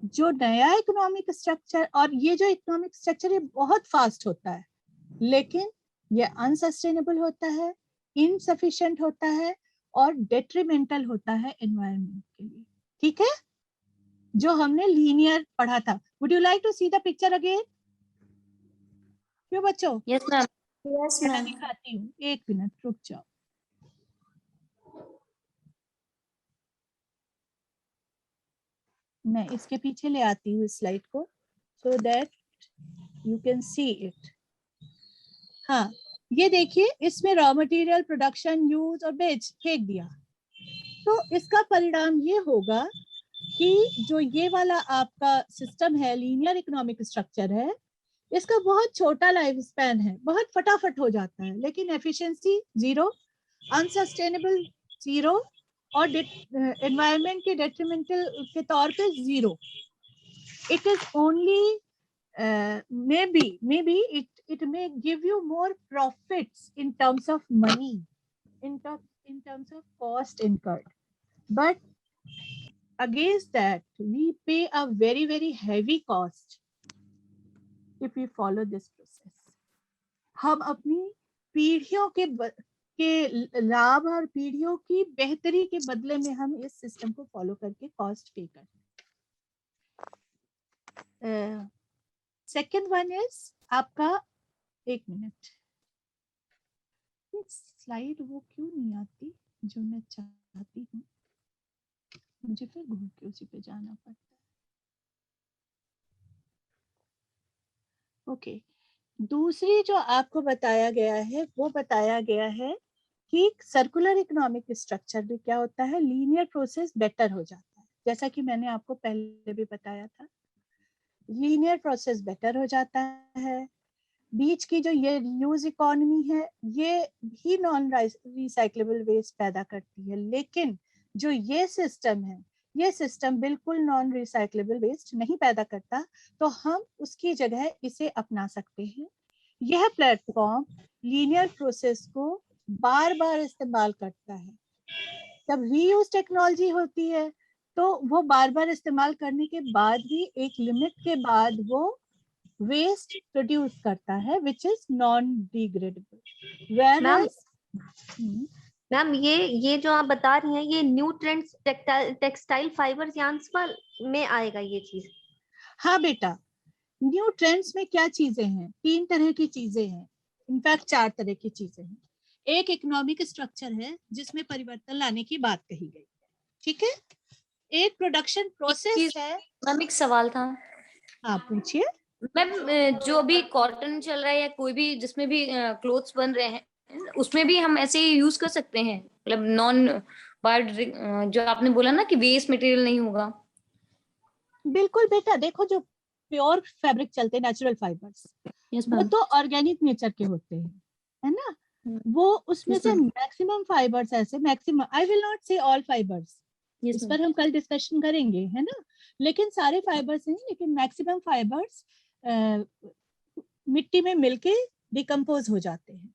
जो नया इकोनॉमिक स्ट्रक्चर, और ये जो इकोनॉमिक स्ट्रक्चर ये बहुत फास्ट होता है, लेकिन ये अनसस्टेनेबल होता है, इनसफिशिएंट होता है और डेट्रीमेंटल होता है एनवायरनमेंट के लिए। ठीक है, जो हमने लीनियर पढ़ा था। Would you like to see the picture again? क्यों बच्चों? Yes ma'am. यस मैं मैम। दिखाती हूँ, एक मिनट रुक जाओ। मैं इसके पीछे ले आती हूँ स्लाइड को, so that you can see it. हाँ, ये देखिए, इसमें रॉ मटेरियल, प्रोडक्शन, यूज और बेच फेंक दिया। तो इसका परिणाम ये होगा कि जो ये वाला आपका सिस्टम है, लीनियर इकोनॉमिक स्ट्रक्चर है, इसका बहुत छोटा लाइफ स्पैन है, बहुत फटाफट हो जाता है, लेकिन एफिशिएंसी जीरो, अनसस्टेनेबल जीरो, और एनवायरनमेंट के डेट्रीमेंटल के तौर पे zero. It is only maybe it may give you more profits in terms of money, in terms of cost incurred, but against that we pay a very very heavy cost if we follow this process. हम अपनी पीढ़ियों के लाभ और पीढ़ियों की बेहतरी के बदले में हम इस सिस्टम को फॉलो करके कॉस्ट पे करते हैं। सेकेंड वन इज आपका, एक मिनट, स्लाइड वो क्यों नहीं आती जो मैं चाहती हूँ, मुझे फिर घूम के उसी पे जाना पड़ता है। ओके, दूसरी जो आपको बताया गया है वो बताया गया है कि सर्कुलर इकोनॉमिक स्ट्रक्चर में क्या होता है, लीनियर प्रोसेस बेटर हो जाता है। जैसा कि मैंने आपको पहले भी बताया था, लीनियर प्रोसेस बेटर हो जाता है। बीच की जो ये रीयूज इकोनॉमी है ये भी नॉन रिसाइक्लेबल वेस्ट पैदा करती है, लेकिन जो ये सिस्टम है ये सिस्टम बिल्कुल नॉन रिसाइक्लेबल वेस्ट नहीं पैदा करता, तो हम उसकी जगह इसे अपना सकते हैं। यह प्लेटफॉर्म लीनियर प्रोसेस को बार बार इस्तेमाल करता है। जब रीयूज टेक्नोलॉजी होती है तो वो बार बार इस्तेमाल करने के बाद भी एक लिमिट के बाद वो वेस्ट प्रोड्यूस करता है which is non degradable. Ma'am Whereas ma'am ये जो आप बता रही हैं ये new trends textile fibres yarns में आएगा ये चीज? हाँ बेटा, न्यू ट्रेंड्स में क्या चीजें हैं, 3 तरह की चीजें हैं, इनफैक्ट 4 तरह की चीजें हैं। एक इकोनॉमिक स्ट्रक्चर है जिसमें परिवर्तन लाने की बात कही गई, ठीक है। एक प्रोडक्शन प्रोसेस है। मैम एक सवाल था। हाँ पूछिए। मैम जो अभी कॉटन चल रहा है या कोई भी जिसमें भी क्लोथ्स बन रहे हैं उसमें भी हम ऐसे ही यूज कर सकते हैं, मतलब नॉन बायो, जो आपने बोला ना कि वेस्ट मटेरियल नहीं होगा? बिल्कुल बेटा, देखो जो प्योर फैब्रिक चलते हैं नेचुरल फाइबर्स, यस वो मैम। तो ऑर्गेनिक नेचर के होते हैं, है ना। वो उसमें Yes, से ma'am. मैक्सिमम फाइबर्स ऐसे, मैक्सिमम, आई विल नॉट से ऑल फाइबर्स, Yes, इस ma'am. पर हम कल डिस्कशन करेंगे, है ना। लेकिन सारे फाइबर्स नहीं, लेकिन मैक्सिमम फाइबर्स मिट्टी में मिलके डिकम्पोज हो जाते हैं।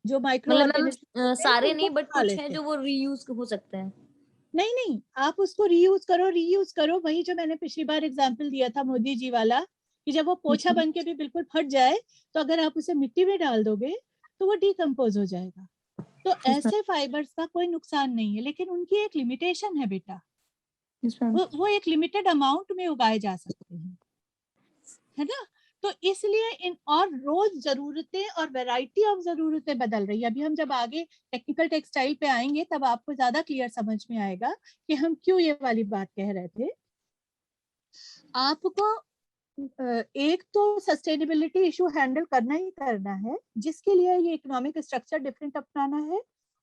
जो माइक्रो मतलब मैम ऑर्गेनिज्म सारे नहीं बट कुछ है जो वो रीयूज हो सकते हैं। नहीं नहीं, आप उसको रीयूज करो। वही जो मैंने पिछली बार एग्जांपल दिया था मोदी जी वाला, कि जब वो पोछा बन के भी बिल्कुल फट जाए तो अगर आप उसे मिट्टी में डाल दोगे तो वो डिकम्पोज हो जाएगा। तो Yes, ma'am. ऐसे फाइबर्स का कोई नुकसान नहीं है, लेकिन उनकी एक लिमिटेशन है बेटा। Yes, ma'am. वो एक लिमिटेड अमाउंट में उगाए जा सकते हैं, है ना। तो इसलिए इन और रोज जरूरतें और वैरायटी ऑफ जरूरतें बदल रही है। अभी हम जब आगे टेक्निकल टेक्सटाइल पे आएंगे तब आपको ज्यादा क्लियर समझ में आएगा कि हम क्यों ये वाली बात कह रहे थे। आपको एक तो सस्टेनेबिलिटी इशू हैंडल करना ही करना है, जिसके लिए ये इकोनॉमिक स्ट्रक्चर डिफरेंट अपनाना है,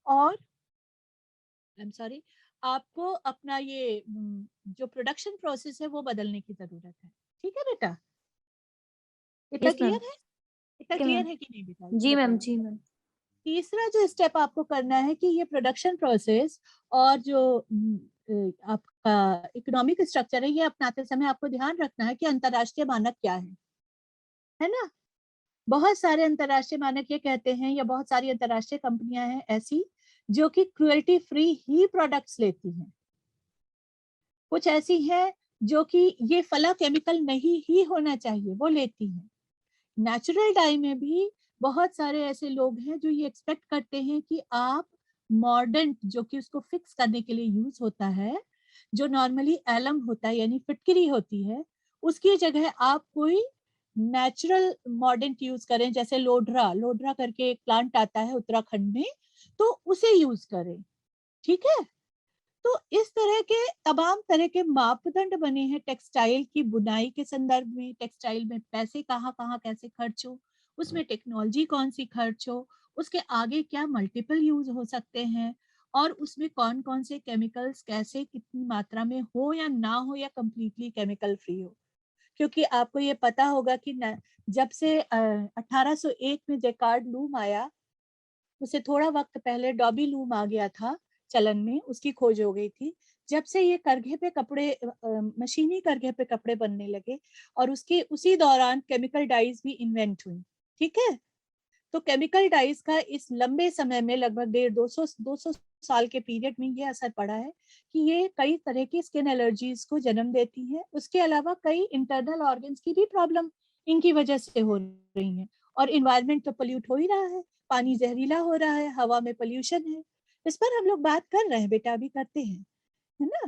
और आई एम सॉरी, आपको अपना ये जो प्रोडक्शन प्रोसेस है वो बदलने की जरूरत है। ठीक है बेटा, इतना Yes, ma'am. क्लियर है? इतना ठीक है क्लियर मैम। है कि नहीं बेटा? जी मैम, बताइए। जी मैम। तीसरा जो स्टेप आपको करना है कि ये प्रोडक्शन प्रोसेस और जो आपका इकोनॉमिक स्ट्रक्चर है ये अपनाते समय आपको ध्यान रखना है कि अंतरराष्ट्रीय मानक क्या है ना। बहुत सारे अंतरराष्ट्रीय मानक ये कहते हैं, या बहुत सारी अंतरराष्ट्रीय कंपनियां हैं ऐसी जो कि क्रुएल्टी फ्री ही प्रोडक्ट्स लेती हैं। कुछ ऐसी हैं जो कि ये फला केमिकल नहीं ही होना चाहिए वो लेती हैं। नेचुरल डाई में भी बहुत सारे ऐसे लोग हैं जो ये एक्सपेक्ट करते हैं कि आप मॉडर्न, जो कि उसको फिक्स करने के लिए यूज होता है, जो नॉर्मली एलम होता है यानी फिटकरी होती है, उसकी जगह आप कोई नेचुरल मॉडर्न यूज करें, जैसे लोड्रा करके एक प्लांट आता है उत्तराखंड में, तो उसे यूज करें। ठीक है, तो इस तरह के तमाम तरह के मापदंड बने हैं टेक्सटाइल की बुनाई के संदर्भ में। टेक्सटाइल में पैसे कहाँ कहाँ कैसे खर्च हो, उसमें टेक्नोलॉजी कौन सी खर्च हो, उसके आगे क्या मल्टीपल यूज हो सकते हैं, और उसमें कौन कौन से केमिकल्स कैसे कितनी मात्रा में हो या ना हो, या कंप्लीटली केमिकल फ्री हो। क्योंकि आपको ये पता होगा कि जब से 1801 में जैकार्ड लूम आया, उससे थोड़ा वक्त पहले डॉबी लूम आ गया था चलन में, उसकी खोज हो गई थी। जब से ये करघे पे कपड़े, मशीनी करघे पे कपड़े बनने लगे, और उसके उसी दौरान केमिकल डाइज भी इन्वेंट हुई। ठीक है, तो केमिकल डाइज का इस लंबे समय में लगभग 150-200 साल के पीरियड में ये असर पड़ा है कि ये कई तरह की स्किन एलर्जीज को जन्म देती है। उसके अलावा कई इंटरनल ऑर्गन्स की भी प्रॉब्लम इनकी वजह से हो रही है। और इन्वायरमेंट तो पोल्यूट हो ही रहा है, पानी जहरीला हो रहा है, हवा में पोल्यूशन है। इस पर हम लोग बात कर रहे हैं बेटा, अभी करते हैं, है ना।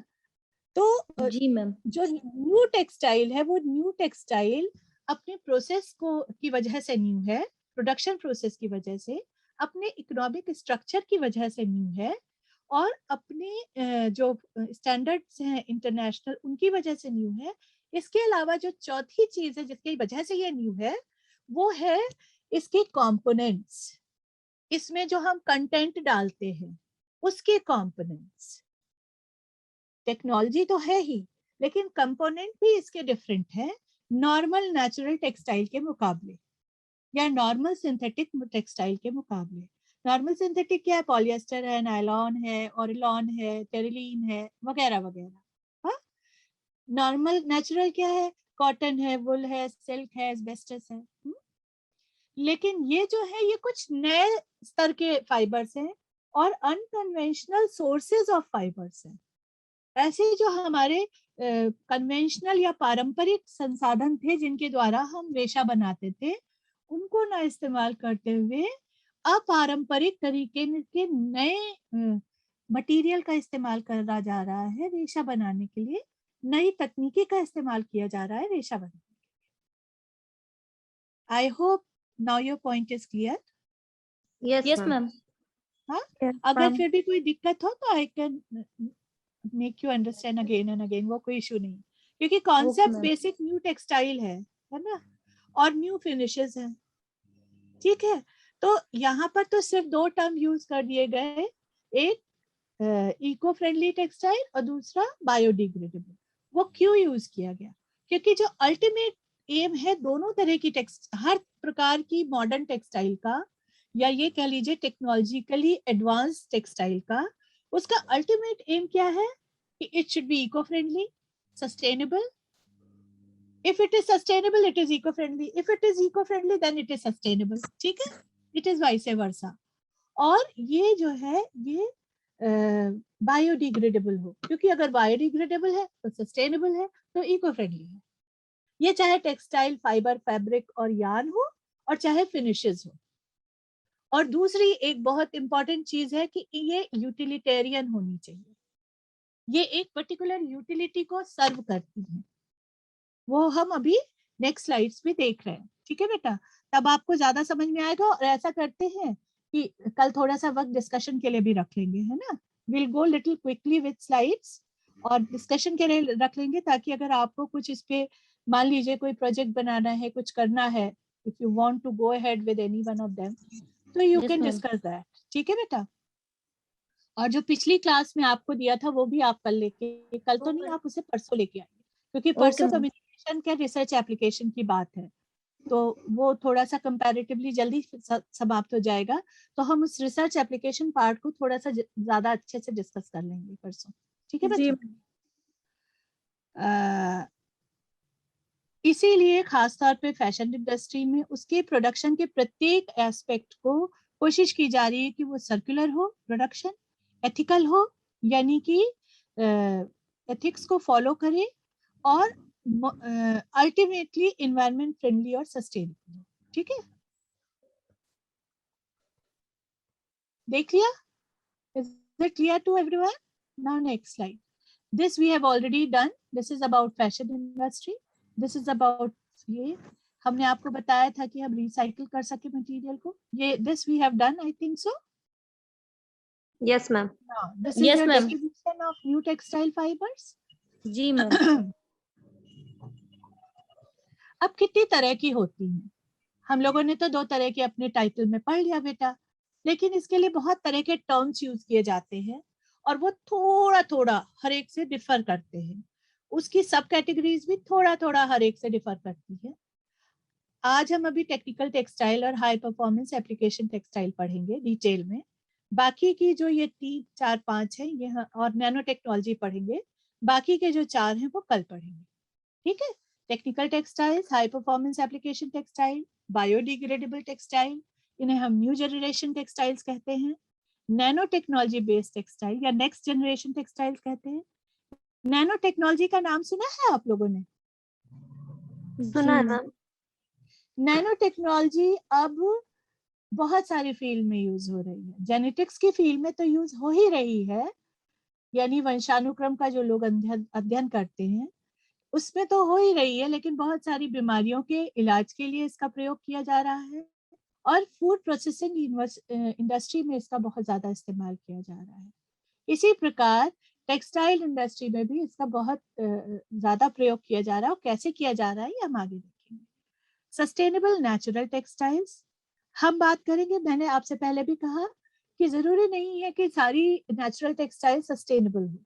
तो जी मैम। जो न्यू टेक्सटाइल है वो न्यू टेक्सटाइल अपने प्रोसेस को की वजह से न्यू है, प्रोडक्शन प्रोसेस की वजह से, अपने इकोनॉमिक स्ट्रक्चर की वजह से न्यू है, और अपने जो स्टैंडर्ड्स हैं इंटरनेशनल उनकी वजह से न्यू है। इसके अलावा जो चौथी चीज है जिसकी वजह से ये न्यू है वो है इसके कंपोनेंट्स। इसमें जो हम कंटेंट डालते हैं उसके कंपोनेंट्स। टेक्नोलॉजी तो है ही लेकिन कंपोनेंट भी इसके डिफरेंट है नॉर्मल नेचुरल टेक्सटाइल के मुकाबले या नॉर्मल सिंथेटिक टेक्सटाइल के मुकाबले। नॉर्मल सिंथेटिक क्या है? पॉलिएस्टर है, नायलॉन है, ऑरिलॉन है, टेरिलीन है, वगैरह वगैरह। नॉर्मल नेचुरल क्या है? कॉटन है, वुल है, सिल्क है, एस्बेस्टस है। लेकिन ये जो है ये कुछ नए स्तर के फाइबर्स हैं और अनकन्वेंशनल सोर्सेज ऑफ फाइबर्स हैं। ऐसे जो हमारे कन्वेंशनल या पारंपरिक संसाधन थे जिनके द्वारा हम रेशा बनाते थे उनको ना इस्तेमाल करते हुए अपारंपरिक तरीके के नए मटेरियल का इस्तेमाल करा जा रहा है रेशा बनाने के लिए। नई तकनीकी का इस्तेमाल किया जा रहा है रेशा बनाने के लिए। I hope now your point is clear. Yes ma'am. हाँ, Yes, अगर ma'am. फिर भी कोई दिक्कत हो तो I can make you understand again and again, वो कोई इशू नहीं, क्योंकि concept ma'am. Basic new textile है ना, और न्यू फिनिशेस है। ठीक है, तो यहाँ पर तो सिर्फ दो टर्म यूज कर दिए गए, एक इको फ्रेंडली टेक्सटाइल और दूसरा बायोडिग्रेडेबल। वो क्यों यूज किया गया? क्योंकि जो अल्टीमेट एम है दोनों तरह की हर प्रकार की मॉडर्न टेक्सटाइल का या ये कह लीजिए टेक्नोलॉजिकली एडवांस टेक्सटाइल का, उसका अल्टीमेट एम क्या है कि it should be eco friendly, sustainable. If it is sustainable, it is eco-friendly. If it is eco-friendly, then it is sustainable. ठीक है? It is vice versa. और ये जो है ये बायोडिग्रेडेबल हो, क्योंकि अगर बायोडिग्रेडेबल है तो सस्टेनेबल है तो इको फ्रेंडली है। ये चाहे टेक्सटाइल, फाइबर, फैब्रिक और यार्न हो और चाहे फिनिशेस हो। और दूसरी एक बहुत इंपॉर्टेंट चीज है कि ये यूटिलिटेरियन होनी चाहिए। ये एक पर्टिकुलर यूटिलिटी को सर्व करती है, वो हम अभी नेक्स्ट स्लाइड्स में देख रहे हैं। ठीक है बेटा, तब आपको ज्यादा समझ में आएगा। और ऐसा करते हैं कि कल थोड़ा सा वक्त डिस्कशन के लिए भी रख लेंगे, है ना। Will go little quickly with slides और डिस्कशन के लिए रख लेंगे, ताकि अगर आपको कुछ इस पे मान लीजिए कोई प्रोजेक्ट बनाना है, कुछ करना है, if you want to go ahead with any one of them, तो यू कैन डिस्कस दैट। ठीक है बेटा, और जो पिछली क्लास में आपको दिया था वो भी आप कल लेके, कल तो नहीं, आप उसे परसों लेके आएंगे, क्योंकि परसों कम्युनिकेशन के रिसर्च एप्लीकेशन की बात है, तो वो थोड़ा सा कंपैरेटिवली जल्दी समाप्त हो जाएगा। तो हम उस रिसर्च एप्लीकेशन पार्ट को थोड़ा सा ज्यादा अच्छे से डिस्कस कर लेंगे परसों। ठीक है बच्चों? इसीलिए खासतौर पे फैशन इंडस्ट्री में उसके प्रोडक्शन के प्रत्येक एस्पेक्ट को कोशिश की जा रही है कि वो सर्कुलर हो प्रोडक्शन, एथिकल हो, यानी कि एथिक्स को फॉलो करे, और अल्टीमेटली इन्वायरमेंट फ्रेंडली और सस्टेनेबल हो। ठीक है, देख लिया? Is it clear to everyone? Now next slide. This we have already done. This is about fashion industry. This is about, ये हमने आपको बताया था कि हम रिसाइकिल कर सके मटेरियल को। ये this we have done, I think so. Yes ma'am. This is your distribution of new textile fibres. जी मैम। अब कितनी तरह की होती हैं? हम लोगों ने तो दो तरह के अपने टाइटल में पढ़ लिया बेटा, लेकिन इसके लिए बहुत तरह के टर्म्स यूज किए जाते हैं और वो थोड़ा थोड़ा हर एक से डिफर करते हैं। उसकी सब कैटेगरीज भी थोड़ा थोड़ा हर एक से डिफर करती है। आज हम अभी टेक्निकल टेक्सटाइल और हाई परफॉर्मेंस एप्लीकेशन टेक्सटाइल पढ़ेंगे डिटेल में। बाकी की जो ये 3, 4, 5 है ये, और नैनो टेक्नोलॉजी पढ़ेंगे। बाकी के जो 4 हैं वो कल पढ़ेंगे। ठीक है, technical textiles, high performance application textile, biodegradable textile, इन्हें हम न्यू जनरेशन टेक्सटाइल्स कहते हैं। नैनो टेक्नोलॉजी बेस्ड टेक्सटाइल या नेक्स्ट जनरेशन टेक्सटाइल्स कहते हैं। नैनो टेक्नोलॉजी का नाम सुना है आप लोगों ने? सुना है मैम। नैनो टेक्नोलॉजी अब बहुत सारी फील्ड में यूज हो रही है। जेनेटिक्स की फील्ड में तो यूज हो ही रही है, यानी वंशानुक्रम का जो लोग अध्ययन करते हैं उसमें तो हो ही रही है, लेकिन बहुत सारी बीमारियों के इलाज के लिए इसका प्रयोग किया जा रहा है, और फूड प्रोसेसिंग इंडस्ट्री में इसका बहुत ज्यादा इस्तेमाल किया जा रहा है। इसी प्रकार टेक्सटाइल इंडस्ट्री में भी इसका बहुत ज्यादा प्रयोग किया जा रहा है, और कैसे किया जा रहा है ये हम आगे देखेंगे। सस्टेनेबल नेचुरल टेक्सटाइल्स हम बात करेंगे। मैंने आपसे पहले भी कहा कि जरूरी नहीं है कि सारी नेचुरल टेक्सटाइल सस्टेनेबल हो,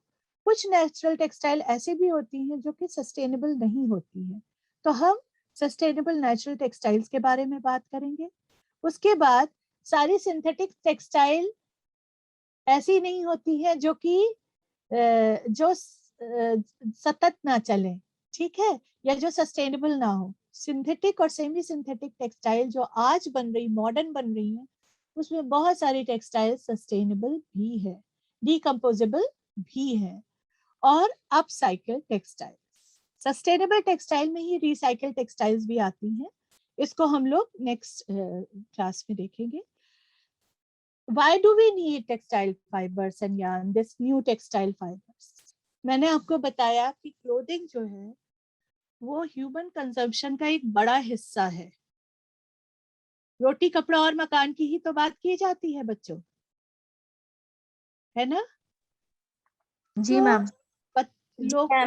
कुछ नेचुरल टेक्सटाइल ऐसे भी होती हैं जो कि सस्टेनेबल नहीं होती हैं, तो हम सस्टेनेबल नेचुरल टेक्सटाइल्स के बारे में बात करेंगे। उसके बाद सारी सिंथेटिक टेक्सटाइल ऐसी नहीं होती है जो कि जो सतत ना चले, ठीक है, या जो सस्टेनेबल ना हो। सिंथेटिक और सेमी सिंथेटिक टेक्सटाइल जो आज बन रही, मॉडर्न बन रही है, उसमें बहुत सारी टेक्सटाइल सस्टेनेबल भी है, डिकम्पोजेबल भी है, और अपसाइकल टेक्सटाइल। सस्टेनेबल टेक्सटाइल में ही रिसाइकल टेक्सटाइल्स भी आती हैं, इसको हम लोग नेक्स्ट क्लास में देखेंगे। Why do we need textile fibers and yarn, this new textile fibers? मैंने आपको बताया कि क्लोथिंग जो है वो ह्यूमन कंजम्पशन का एक बड़ा हिस्सा है। रोटी कपड़ा और मकान की ही तो बात की जाती है बच्चों, है ना? जी तो मैम।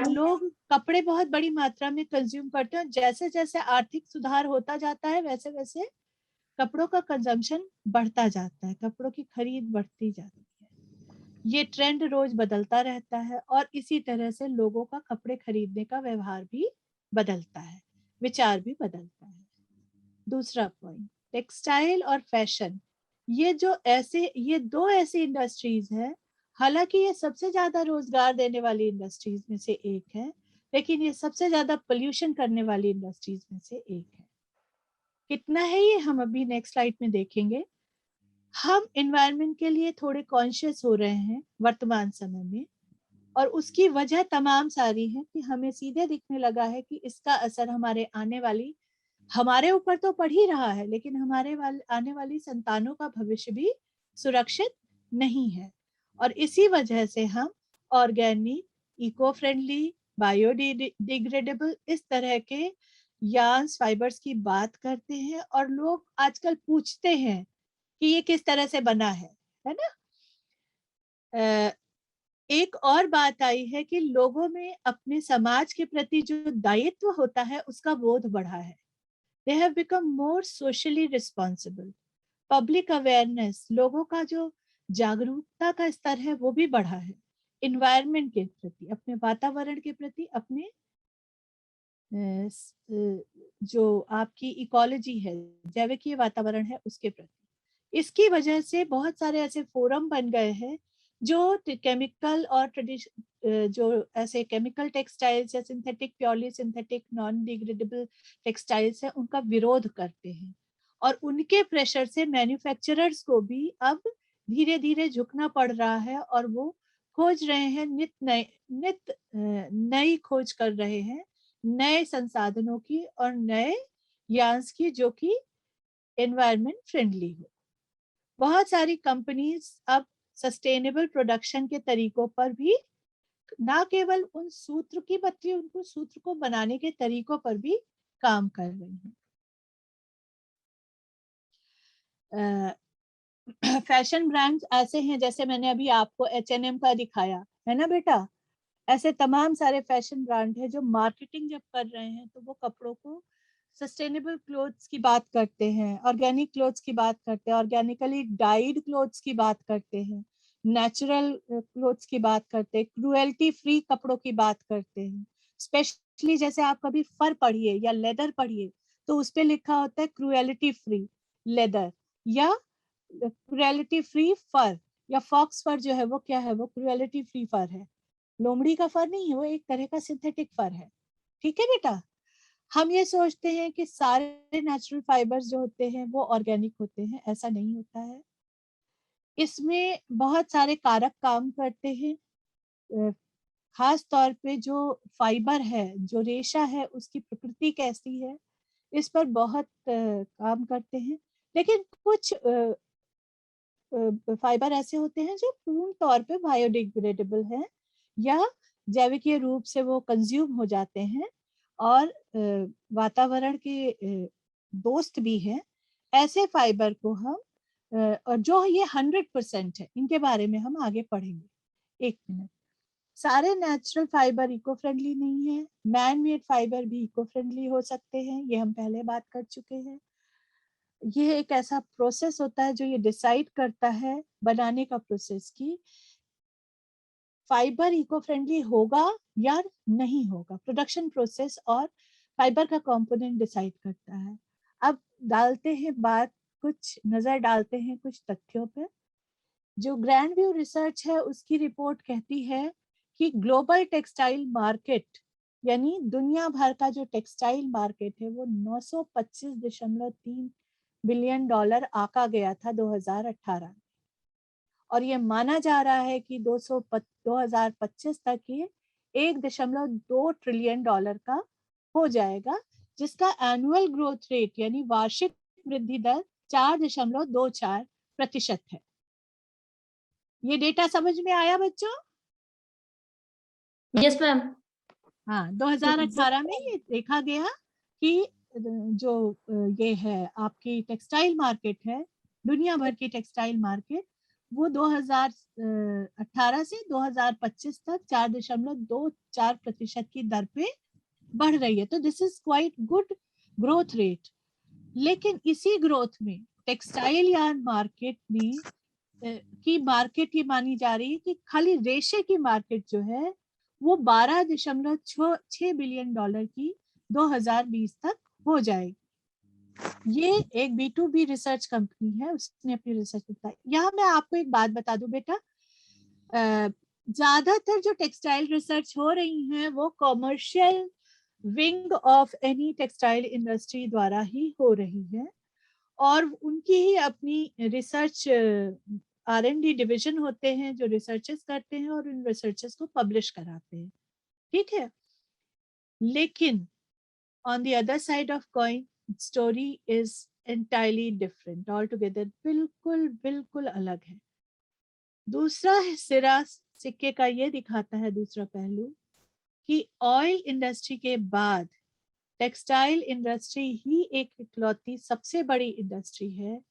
लोग कपड़े बहुत बड़ी मात्रा में कंज्यूम करते हैं। जैसे जैसे आर्थिक सुधार होता जाता है वैसे वैसे कपड़ों का कंजम्पशन बढ़ता जाता है, कपड़ों की खरीद बढ़ती जाती है। ये ट्रेंड रोज बदलता रहता है, और इसी तरह से लोगों का कपड़े खरीदने का व्यवहार भी बदलता है, विचार भी बदलता है। दूसरा पॉइंट, टेक्सटाइल और फैशन, ये दो ऐसी इंडस्ट्रीज है, हालांकि ये सबसे ज्यादा रोजगार देने वाली इंडस्ट्रीज में से एक है, लेकिन ये सबसे ज्यादा पोल्यूशन करने वाली इंडस्ट्रीज में से एक है। कितना है ये हम अभी नेक्स्ट स्लाइड में देखेंगे। हम एनवायरनमेंट के लिए थोड़े कॉन्शियस हो रहे हैं वर्तमान समय में, और उसकी वजह तमाम सारी है कि हमें सीधे दिखने लगा है कि इसका असर हमारे ऊपर तो पड़ ही रहा है, लेकिन आने वाली संतानों का भविष्य भी सुरक्षित नहीं है। और इसी वजह से हम ऑर्गेनिक, इको फ्रेंडली, बायोडिग्रेडेबल इस तरह के यार्न्स, फाइबर्स की बात करते हैं, और लोग आजकल पूछते हैं कि ये किस तरह से बना है ना? एक और बात आई है कि लोगों में अपने समाज के प्रति जो दायित्व होता है उसका बोध बढ़ा है। They have become more socially responsible. Public awareness, लोगों का जो जागरूकता का स्तर है वो भी बढ़ा है एनवायरनमेंट के प्रति, अपने वातावरण के प्रति, अपने जो आपकी इकोलॉजी है, जैविकीय वातावरण है, उसके प्रति। इसकी वजह से बहुत सारे ऐसे फोरम बन गए हैं जो केमिकल और जो ऐसे केमिकल टेक्सटाइल्स या synthetic, purely synthetic, non degradable textiles है, उनका विरोध करते हैं, और उनके प्रेशर से मैन्युफैक्चरर्स को भी अब धीरे धीरे झुकना पड़ रहा है, और वो खोज रहे हैं, नित नई खोज कर रहे हैं नए संसाधनों की और नए यार्न्स की जो कि एनवायरनमेंट फ्रेंडली हो। बहुत सारी कंपनीज अब सस्टेनेबल प्रोडक्शन के तरीकों पर भी, ना केवल उन सूत्र की बल्कि उनको सूत्र को बनाने के तरीकों पर भी काम कर रही हैं। फैशन ब्रांड्स ऐसे हैं, जैसे मैंने अभी आपको H&M का दिखाया है ना बेटा, ऐसे तमाम सारे फैशन ब्रांड है जो मार्केटिंग जब कर रहे हैं तो वो कपड़ों को सस्टेनेबल क्लोथ्स की बात करते हैं, ऑर्गेनिक क्लोथ्स की बात करते हैं, ऑर्गेनिकली डाइड क्लोथ्स की बात करते हैं, नेचुरल क्लोथ्स की बात करते हैं, क्रूएल्टी फ्री कपड़ों की बात करते हैं। स्पेशली जैसे आप कभी फर पढ़िए या लेदर पढ़िए तो उस पे लिखा होता है क्रूएल्टी फ्री लेदर या क्रूएल्टी फ्री फर, या फॉक्स फर जो है वो क्या है, वो क्रूएल्टी फ्री फर है, लोमड़ी का फर नहीं है, वो एक तरह का सिंथेटिक फर है। ठीक है बेटा, हम ये सोचते हैं कि सारे नेचुरल फाइबर्स जो होते हैं वो ऑर्गेनिक होते हैं, ऐसा नहीं होता है। इसमें बहुत सारे कारक काम करते हैं, खास तौर पे जो फाइबर है, जो रेशा है, उसकी प्रकृति कैसी है, इस पर बहुत काम करते हैं। लेकिन कुछ फाइबर ऐसे होते हैं जो पूर्ण तौर पे बायोडिग्रेडेबल हैं या जैविकीय रूप से वो कंज्यूम हो जाते हैं और वातावरण के दोस्त भी हैं। ऐसे फाइबर को हम और जो ये 100% है, इनके बारे में हम आगे पढ़ेंगे। एक मिनट, सारे नेचुरल फाइबर इको फ्रेंडली नहीं है, मैन मेड फाइबर भी इको फ्रेंडली हो सकते हैं, ये हम पहले बात कर चुके हैं। ये एक ऐसा प्रोसेस होता है जो ये डिसाइड करता है बनाने का प्रोसेस की फाइबर इको फ्रेंडली होगा या नहीं होगा। प्रोडक्शन प्रोसेस और फाइबर का कंपोनेंट डिसाइड करता है। अब डालते हैं बात, कुछ नजर डालते हैं कुछ तथ्यों पे। जो ग्रैंड व्यू रिसर्च है उसकी रिपोर्ट कहती है कि ग्लोबल टेक्सटाइल मार्केट यानी दुनिया भर का जो टेक्सटाइल मार्केट है वो 925.3 बिलियन डॉलर आका गया था 2018 में, और ये माना जा रहा है कि 2025 तक ये 1.2 ट्रिलियन डॉलर का हो जाएगा, जिसका एनुअल ग्रोथ रेट यानी वार्षिक वृद्धि दर 4.24% है। ये डेटा समझ में आया बच्चों? Yes ma'am. हाँ, 2018 में ये देखा गया कि जो ये है आपकी टेक्सटाइल मार्केट है, दुनिया भर की टेक्सटाइल मार्केट, वो 2018 से 2025 तक 4.24% की दर पे बढ़ रही है। तो this is quite good growth rate. लेकिन इसी ग्रोथ में टेक्सटाइल यार्न मार्केट में की मार्केट ये मानी जा रही है कि खाली रेशे की मार्केट जो है वो 12.6 बिलियन डॉलर की 2020 तक हो जाएगी। ये एक B2B रिसर्च कंपनी है, उसने अपनी रिसर्च बताई। यहाँ मैं आपको एक बात बता दूं बेटा, ज्यादातर जो टेक्सटाइल रिसर्च हो रही है वो commercial wing of any textile industry द्वारा ही हो रही है, और उनकी ही अपनी रिसर्च R&D डिवीजन होते हैं जो रिसर्चेस करते हैं और उन रिसर्चेस को पब्लिश कराते हैं, ठीक है। लेकिन on the other side of coin story is entirely different, all together बिल्कुल बिल्कुल अलग है। दूसरा सिरा सिक्के का ये दिखाता है, दूसरा पहलू, कि ऑयल इंडस्ट्री के बाद टेक्सटाइल इंडस्ट्री ही एक इकलौती सबसे बड़ी इंडस्ट्री है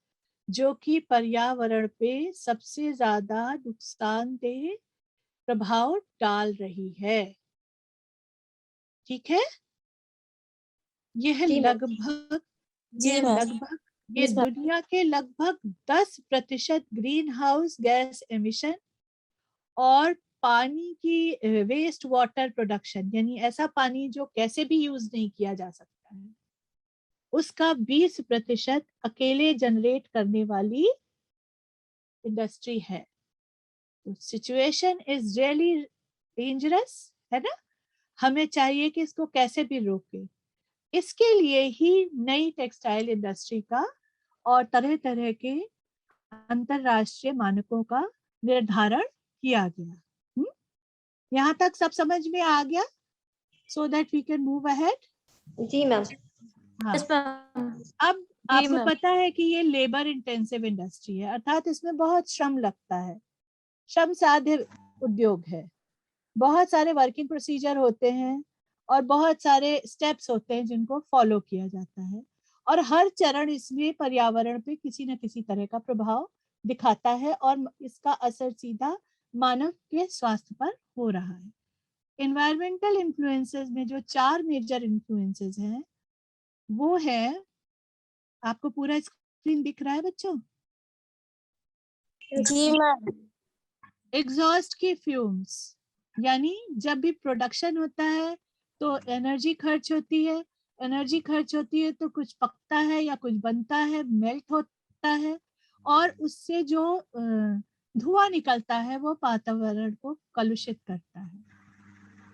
जो कि पर्यावरण पे सबसे ज्यादा नुकसानदेह प्रभाव डाल रही है, ठीक है। यह लगभग ये दुनिया के लगभग 10% ग्रीन हाउस गैस एमिशन और पानी की वेस्ट वाटर प्रोडक्शन यानी ऐसा पानी जो कैसे भी यूज नहीं किया जा सकता है, उसका 20% अकेले जनरेट करने वाली इंडस्ट्री है। सिचुएशन इज रियली डेंजरस, है ना। हमें चाहिए कि इसको कैसे भी रोके। इसके लिए ही नई टेक्सटाइल इंडस्ट्री का और तरह तरह के अंतरराष्ट्रीय मानकों का निर्धारण किया गया। यहाँ तक सब समझ में आ गया? So that we can move ahead. जी मैम। हाँ, अब आपको पता है कि ये लेबर इंटेंसिव इंडस्ट्री है, अर्थात इसमें बहुत श्रम लगता है, श्रम साध्य उद्योग है। बहुत सारे वर्किंग प्रोसीजर होते हैं और बहुत सारे स्टेप्स होते हैं जिनको फॉलो किया जाता है, और हर चरण इसमें पर्यावरण पे किसी न किसी तरह का प्रभाव दिखाता है और इसका असर सीधा मानव के स्वास्थ्य पर हो रहा है। एनवायरमेंटल इन्फ्लुएंसेस में जो 4 मेजर इन्फ्लुएंसेस हैं वो है, आपको पूरा स्क्रीन दिख रहा है बच्चों? जी मैम। एग्जॉस्ट की फ्यूम्स, यानी जब भी प्रोडक्शन होता है तो एनर्जी खर्च होती है, एनर्जी खर्च होती है तो कुछ पकता है या कुछ बनता है, मेल्ट होता है, और उससे जो धुआं निकलता है वो वातावरण को कलुषित करता है।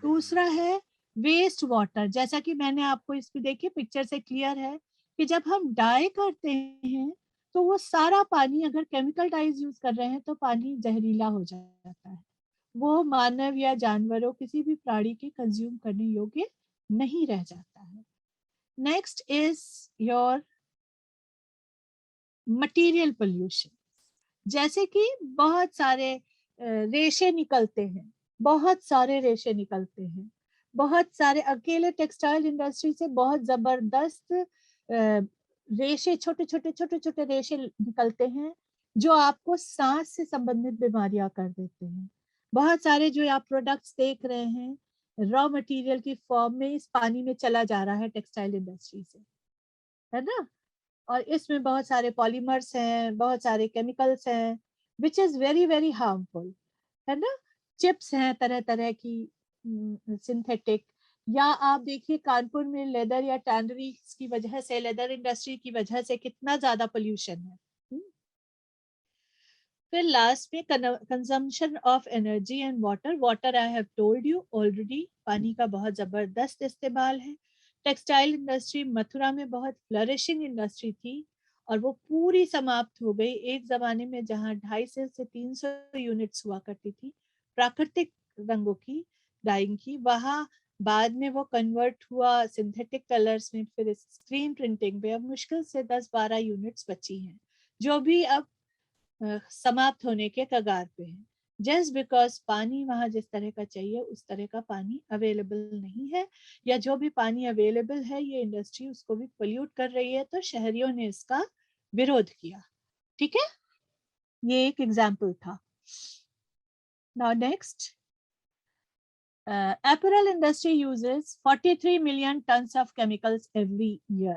दूसरा है वेस्ट वाटर, जैसा कि मैंने आपको इसमें देखिए पिक्चर से क्लियर है कि जब हम डाई करते हैं तो वो सारा पानी, अगर केमिकल डाइज यूज कर रहे हैं तो पानी जहरीला हो जाता है, वो मानव या जानवरों किसी भी प्राणी के कंज्यूम करने योग्य नहीं रह जाता है। Next is your material pollution, जैसे कि बहुत सारे रेशे निकलते हैं, बहुत सारे रेशे निकलते हैं, बहुत सारे अकेले टेक्सटाइल इंडस्ट्री से बहुत जबरदस्त रेशे, छोटे छोटे रेशे निकलते हैं जो आपको सांस से संबंधित बीमारियां कर देते हैं। बहुत सारे जो आप प्रोडक्ट्स देख रहे हैं रॉ मटेरियल की फॉर्म में इस पानी में चला जा रहा है टेक्सटाइल इंडस्ट्री से, है ना। और इसमें बहुत सारे पॉलीमर्स हैं, बहुत सारे केमिकल्स हैं, विच इज वेरी वेरी हार्मफुल, है ना। चिप्स हैं तरह तरह की सिंथेटिक, या आप देखिए कानपुर में लेदर या टैनरीज की वजह से, लेदर इंडस्ट्री की वजह से कितना ज्यादा पोल्यूशन है। फिर लास्ट में consumption of energy and water. Water I have told you already, पानी का बहुत जबरदस्त इस्तेमाल है। टेक्सटाइल इंडस्ट्री मथुरा में बहुत फ्लरिशिंग इंडस्ट्री थी और वो पूरी समाप्त हो गई। एक जमाने में जहाँ 250 से 300 यूनिट्स हुआ करती थी प्राकृतिक रंगों की डाइंग की, वहाँ बाद में वो कन्वर्ट हुआ सिंथेटिक कलर्स में, फिर स्क्रीन प्रिंटिंग पे। अब मुश्किल से 10-12 यूनिट्स बची हैं जो भी अब समाप्त होने के कगार पे है, जस्ट बिकॉज पानी वहां जिस तरह का चाहिए उस तरह का पानी अवेलेबल नहीं है, या जो भी पानी अवेलेबल है ये इंडस्ट्री उसको भी पोल्यूट कर रही है, तो शहरियों ने इसका विरोध किया। ठीक है, ये एक एग्जाम्पल था। Now next, apparel industry uses 43 million tons of chemicals every year.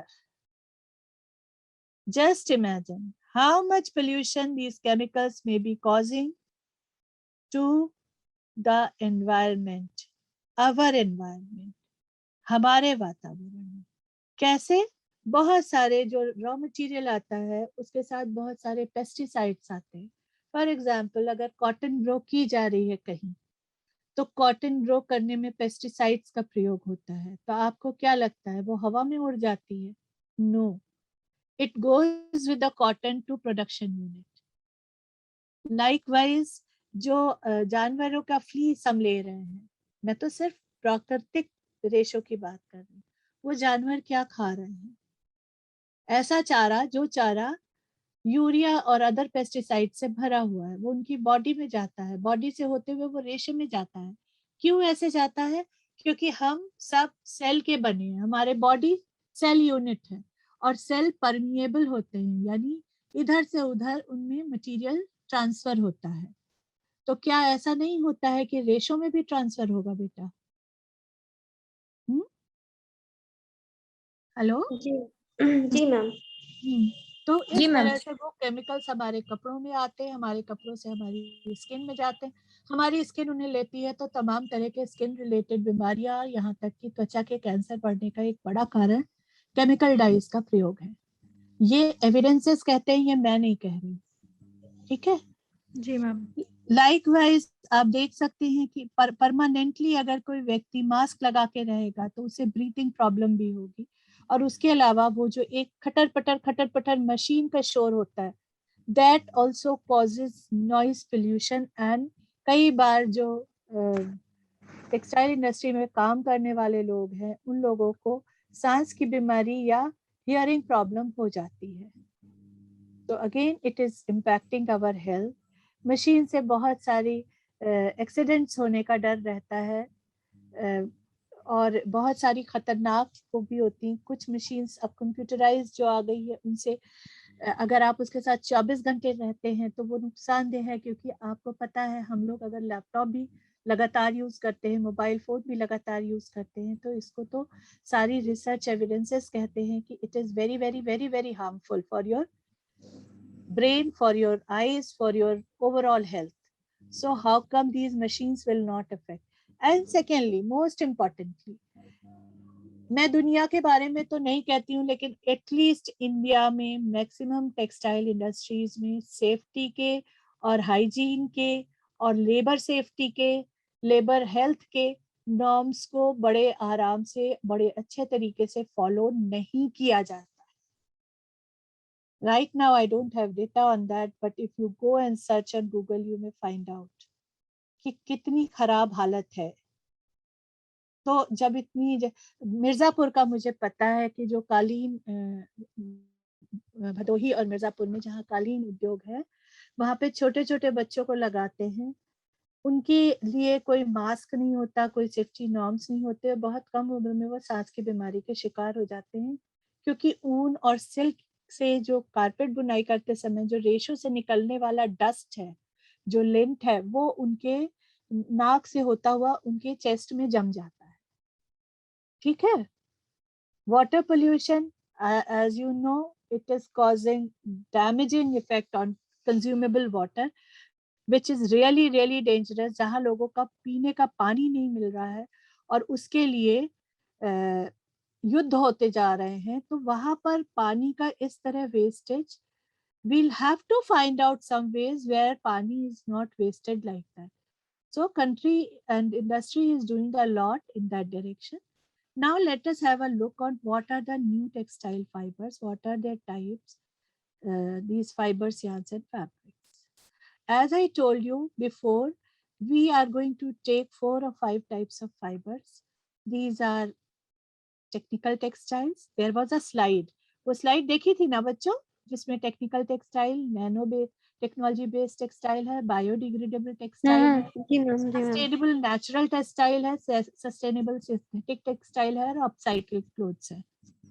Just imagine how much pollution these chemicals may be causing to the environment, our environment, हमारे वातावरण में। कैसे? बहुत सारे जो रॉ मटेरियल आता है उसके साथ बहुत सारे पेस्टिसाइड्स आते हैं। फॉर एग्जाम्पल, अगर कॉटन ग्रो की जा रही है कहीं, तो कॉटन ग्रो करने में पेस्टिसाइड्स का प्रयोग होता है, तो आपको क्या लगता है वो हवा में उड़ जाती है? No, it goes with the cotton to production unit. Likewise जो जानवरों का फ्लीस हम ले रहे हैं, मैं तो सिर्फ प्राकृतिक रेशों की बात कर रही हूँ, वो जानवर क्या खा रहे हैं? ऐसा चारा जो चारा यूरिया और अदर पेस्टिसाइड से भरा हुआ है, वो उनकी बॉडी में जाता है, बॉडी से होते हुए वो रेशे में जाता है। क्यों ऐसे जाता है? क्योंकि हम सब सेल के बने हैं, हमारे बॉडी सेल यूनिट है और सेल परमिएबल होते हैं, यानी इधर से उधर उनमें मटेरियल ट्रांसफर होता है। तो क्या ऐसा नहीं होता है कि रेशों में भी ट्रांसफर होगा बेटा? हेलो जी जी मैम। तो जी इस मैम। तरह से वो केमिकल्स हमारे कपड़ों में आते हैं, हमारे कपड़ों से हमारी स्किन में जाते हैं, हमारी स्किन उन्हें लेती है, तो तमाम तरह के स्किन रिलेटेड बीमारियां, यहाँ तक कि त्वचा के कैंसर बढ़ने का एक बड़ा कारण केमिकल डाइज का प्रयोग है। ये एविडेंसेस कहते हैं, ये मैं नहीं कह रही। ठीक है जी मैम। लाइकवाइज आप देख सकते हैं कि परमानेंटली अगर कोई व्यक्ति मास्क लगा के रहेगा तो उसे ब्रीथिंग प्रॉब्लम भी होगी, और उसके अलावा वो जो एक खटर पटर मशीन का शोर होता है, that also causes noise pollution. And कई बार जो टेक्सटाइल इंडस्ट्री में काम करने वाले लोग हैं उन लोगों को सांस की बीमारी या हियरिंग प्रॉब्लम हो जाती है। तो again it is impacting our health. Machine से बहुत सारी एक्सीडेंट्स होने का डर रहता है, और बहुत सारी खतरनाक वो भी होती हैं। कुछ मशीन्स अब कंप्यूटराइज जो आ गई है उनसे अगर आप उसके साथ 24 घंटे रहते हैं तो वो नुकसानदेह है, क्योंकि आपको पता है हम लोग अगर लैपटॉप भी लगातार यूज करते हैं, मोबाइल फोन भी लगातार यूज करते हैं, तो इसको तो सारी रिसर्च एविडेंसेस कहते हैं कि it is very very very very harmful for your brain, for your eyes, for your overall health. So how come these machines will not affect? And secondly, most importantly, मैं दुनिया के बारे में तो नहीं कहती हूँ, लेकिन एटलीस्ट इंडिया में मैक्सिमम टेक्सटाइल इंडस्ट्रीज में सेफ्टी के और हाइजीन के और लेबर सेफ्टी के, लेबर हेल्थ के नॉर्म्स को बड़े आराम से, बड़े अच्छे तरीके से फॉलो नहीं किया जाता। Right now, I don't have data on that, but if you go and search on Google, you may find out कि कितनी खराब हालत है। तो जब इतनी मिर्जापुर का मुझे पता है कि जो कालीन भदोही और मिर्जापुर में जहाँ कालीन उद्योग है, वहाँ पे छोटे छोटे बच्चों को लगाते हैं, उनके लिए कोई मास्क नहीं होता, कोई सेफ्टी नॉर्म्स नहीं होते, बहुत कम उम्र में वो सांस की बीमारी के शिकार हो जाते हैं, क्योंकि ऊन और सिल्क से जो कारपेट बुनाई करते समय जो रेशों से निकलने वाला डस्ट है, जो लिंट है, वो उनके नाक से होता हुआ उनके चेस्ट में जम जाता है। ठीक है। Water pollution, as you know, it is causing damaging effect on consumable water, which is really really dangerous। जहाँ लोगों का पीने का पानी नहीं मिल रहा है और उसके लिए युद्ध होते जा रहे हैं, तो वहां पर पानी का इस तरह wastage, we'll have to find out some ways where pani is not wasted like that. So country and industry is doing a lot in that direction. Now let us have a look on what are the new textile fibers, what are their types, these fibers, yarns and fabrics. As I told you before, we are going to take 4 or 5 types of fibers. These are technical textiles. There was a slide. वो slide देखी थी ना बच्चों, जिसमें technical textile, nano technology based textile है, biodegradable textile है, जी ma'am, जी ma'am. Sustainable natural textile है, sustainable synthetic textile है और अपसाइकिल क्लोथ्स है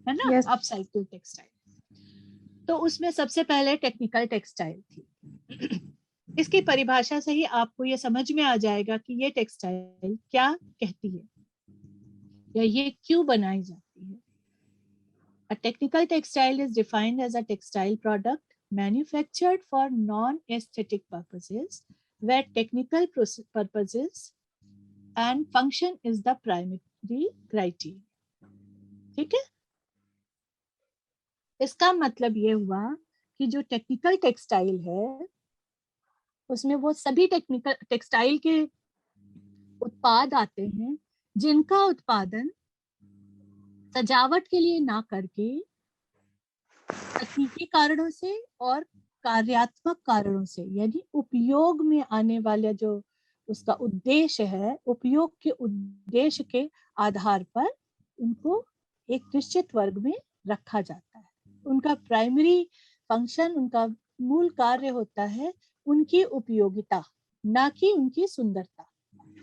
ना? Yes. Upcycle textile. तो उसमें सबसे पहले टेक्निकल टेक्सटाइल थी। इसकी परिभाषा से ही आपको ये समझ में आ जाएगा कि ये टेक्सटाइल क्या कहती है या ये क्यों बनाई जाती है। A technical textile is defined as a textile product manufactured for non-aesthetic purposes, where technical purposes and function is the primary criteria. ठीक है? इसका मतलब ये हुआ कि जो टेक्निकल टेक्सटाइल है उसमें वो सभी टेक्निकल टेक्सटाइल के उत्पाद आते हैं जिनका उत्पादन सजावट के लिए ना करके तकनीकी कारणों से और कार्यात्मक कारणों से, यानी उपयोग में आने वाला जो उसका उद्देश्य है, उपयोग के उद्देश्य के आधार पर उनको एक निश्चित वर्ग में रखा जाता है। उनका प्राइमरी फंक्शन, उनका मूल कार्य होता है उनकी उपयोगिता, ना कि उनकी सुंदरता।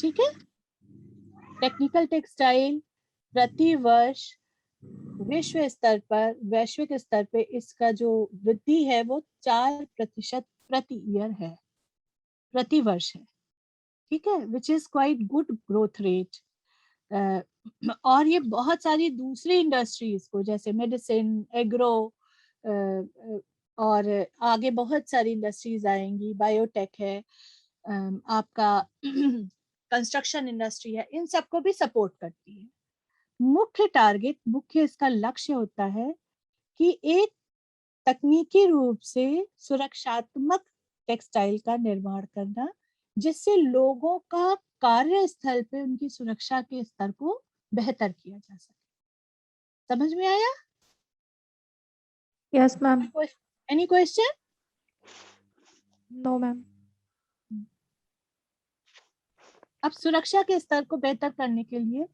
ठीक है। टेक्निकल टेक्सटाइल प्रति वर्ष विश्व स्तर पर, वैश्विक स्तर पे इसका जो वृद्धि है वो 4% प्रति ईयर है, प्रति वर्ष है। ठीक है, which is quite good growth rate. और ये बहुत सारी दूसरी इंडस्ट्रीज को, जैसे मेडिसिन, एग्रो और आगे बहुत सारी इंडस्ट्रीज आएंगी, बायोटेक है, आपका कंस्ट्रक्शन इंडस्ट्री है, इन सबको भी सपोर्ट करती है। मुख्य टारगेट, मुख्य इसका लक्ष्य होता है कि एक तकनीकी रूप से सुरक्षात्मक टेक्सटाइल का निर्माण करना, जिससे लोगों का कार्यस्थल पे उनकी सुरक्षा के स्तर को बेहतर किया जा सके। समझ में आया? Yes, ma'am. Any question? No, ma'am. अब सुरक्षा के स्तर को बेहतर करने के लिए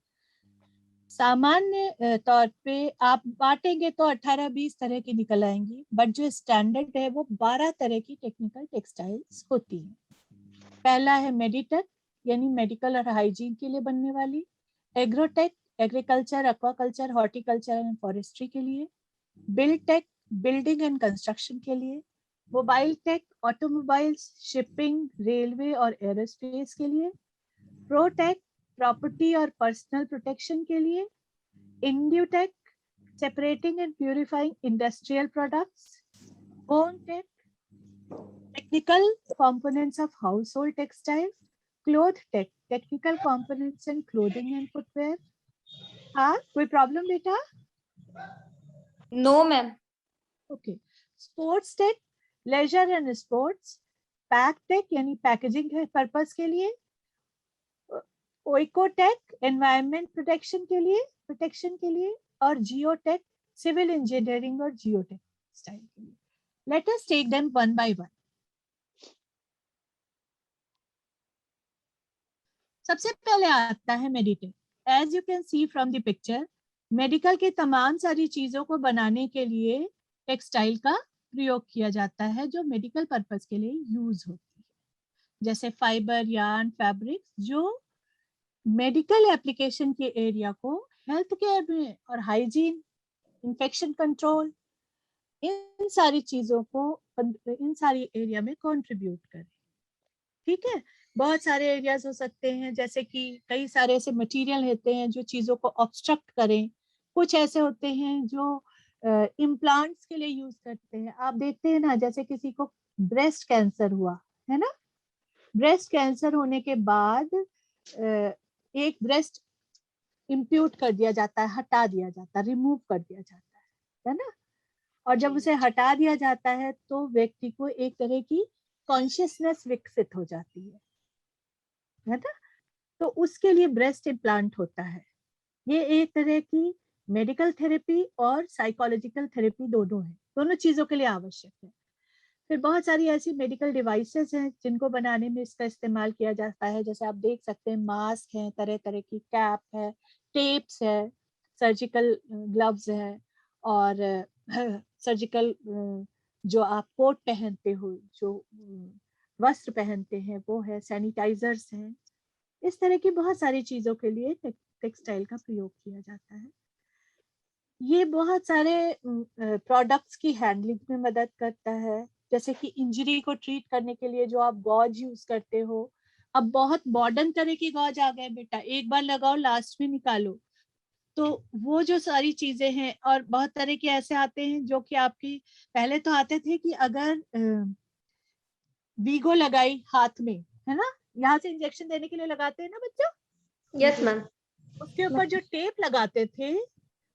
सामान्य तौर पे आप बांटेंगे तो 18-20 तरह की निकल आएंगी, बट जो स्टैंडर्ड है वो 12 तरह की टेक्निकल टेक्सटाइल्स होती है। पहला है मेडिटेक, यानी मेडिकल और हाइजीन के लिए बनने वाली। Agrotech, agriculture, aquaculture, horticulture and forestry के लिए। बिल्डटेक, बिल्डिंग एंड कंस्ट्रक्शन के लिए। Mobile tech, automobiles, shipping, railway और एरोस्पेस के लिए। प्रोटेक, प्रॉपर्टी और पर्सनल प्रोटेक्शन के लिए। Indutech, separating and purifying industrial products. Hometech, technical components of household textile. Cloth tech, technical components in clothing and footwear. हाँ, कोई प्रॉब्लम बेटा? No ma'am. Okay. Sports tech, leisure and sports. Pack tech, यानी packaging purpose के लिए। Oekotech, environment protection के लिए। और geotech, civil engineering और जियोटेक स्टाइल के लिए। Let us take them one by one. सबसे पहले आता है meditech. As you can see from the picture, medical के तमाम सारी चीजों को बनाने के लिए टेक्सटाइल का प्रयोग किया जाता है जो मेडिकल पर्पस के लिए यूज होती है, जैसे फाइबर, यार्न, फैब्रिक, जो मेडिकल एप्लीकेशन के एरिया को हेल्थ केयर में और हाइजीन, इंफेक्शन कंट्रोल, इन सारी चीजों को, इन सारी एरिया में कंट्रीब्यूट करें। ठीक है। बहुत सारे एरियाज हो सकते हैं, जैसे कि कई सारे ऐसे मटेरियल होते हैं जो चीजों को ऑब्स्ट्रक्ट करें, कुछ ऐसे होते हैं जो इम्प्लांट्स के लिए यूज करते हैं। आप देखते हैं ना, जैसे किसी को ब्रेस्ट कैंसर हुआ है ना, ब्रेस्ट कैंसर होने के बाद एक ब्रेस्ट इम्प्यूट कर दिया जाता है, हटा दिया जाता है, रिमूव कर दिया जाता है ना। और जब उसे हटा दिया जाता है तो व्यक्ति को एक तरह की कॉन्शियसनेस विकसित हो जाती है ना। तो उसके लिए ब्रेस्ट इम्प्लांट होता है। ये एक तरह की मेडिकल थेरेपी और साइकोलॉजिकल थेरेपी दोनों है, दोनों चीजों के लिए आवश्यक है। फिर बहुत सारी ऐसी मेडिकल डिवाइसेस हैं जिनको बनाने में इसका इस्तेमाल किया जाता है। जैसे आप देख सकते हैं, मास्क है, तरह तरह की कैप है, टेप्स है, सर्जिकल ग्लव्स है, और सर्जिकल जो आप कोट पहनते हो, जो वस्त्र पहनते हैं वो है, सैनिटाइजर्स हैं। इस तरह की बहुत सारी चीजों के लिए टेक्सटाइल का प्रयोग किया जाता है। ये बहुत सारे प्रोडक्ट्स की हैंडलिंग में मदद करता है। जैसे कि इंजरी को ट्रीट करने के लिए जो आप गॉज यूज करते हो, अब बहुत मॉडर्न तरह की गॉज आ गए बेटा, एक बार लगाओ लास्ट में निकालो। तो वो जो सारी चीजें हैं, और बहुत तरह के ऐसे आते हैं जो कि आपकी, पहले तो आते थे कि अगर वीगो लगाई हाथ में, है ना, यहाँ से इंजेक्शन देने के लिए लगाते हैं ना बच्चों, यस मैम। उसके ऊपर जो टेप लगाते थे,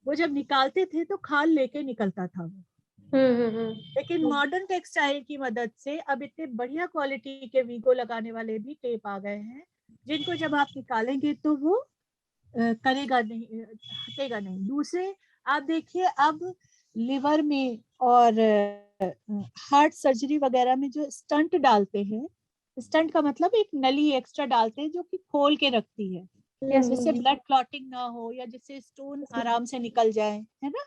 वो जब निकालते थे तो खाल लेके निकलता था वो। लेकिन मॉडर्न टेक्सटाइल की मदद से अब इतने बढ़िया क्वालिटी के वीगो लगाने वाले भी टेप आ गए हैं, जिनको जब आप निकालेंगे तो वो करेगा नहीं, हटेगा नहीं। दूसरे आप देखिए, अब लिवर में और हार्ट सर्जरी वगैरह में जो स्टंट डालते हैं, स्टंट का मतलब एक नली एक्स्ट्रा डालते हैं जो कि खोल के रखती है, जिससे ब्लड क्लॉटिंग ना हो या जिससे स्टोन आराम से निकल जाए, है ना।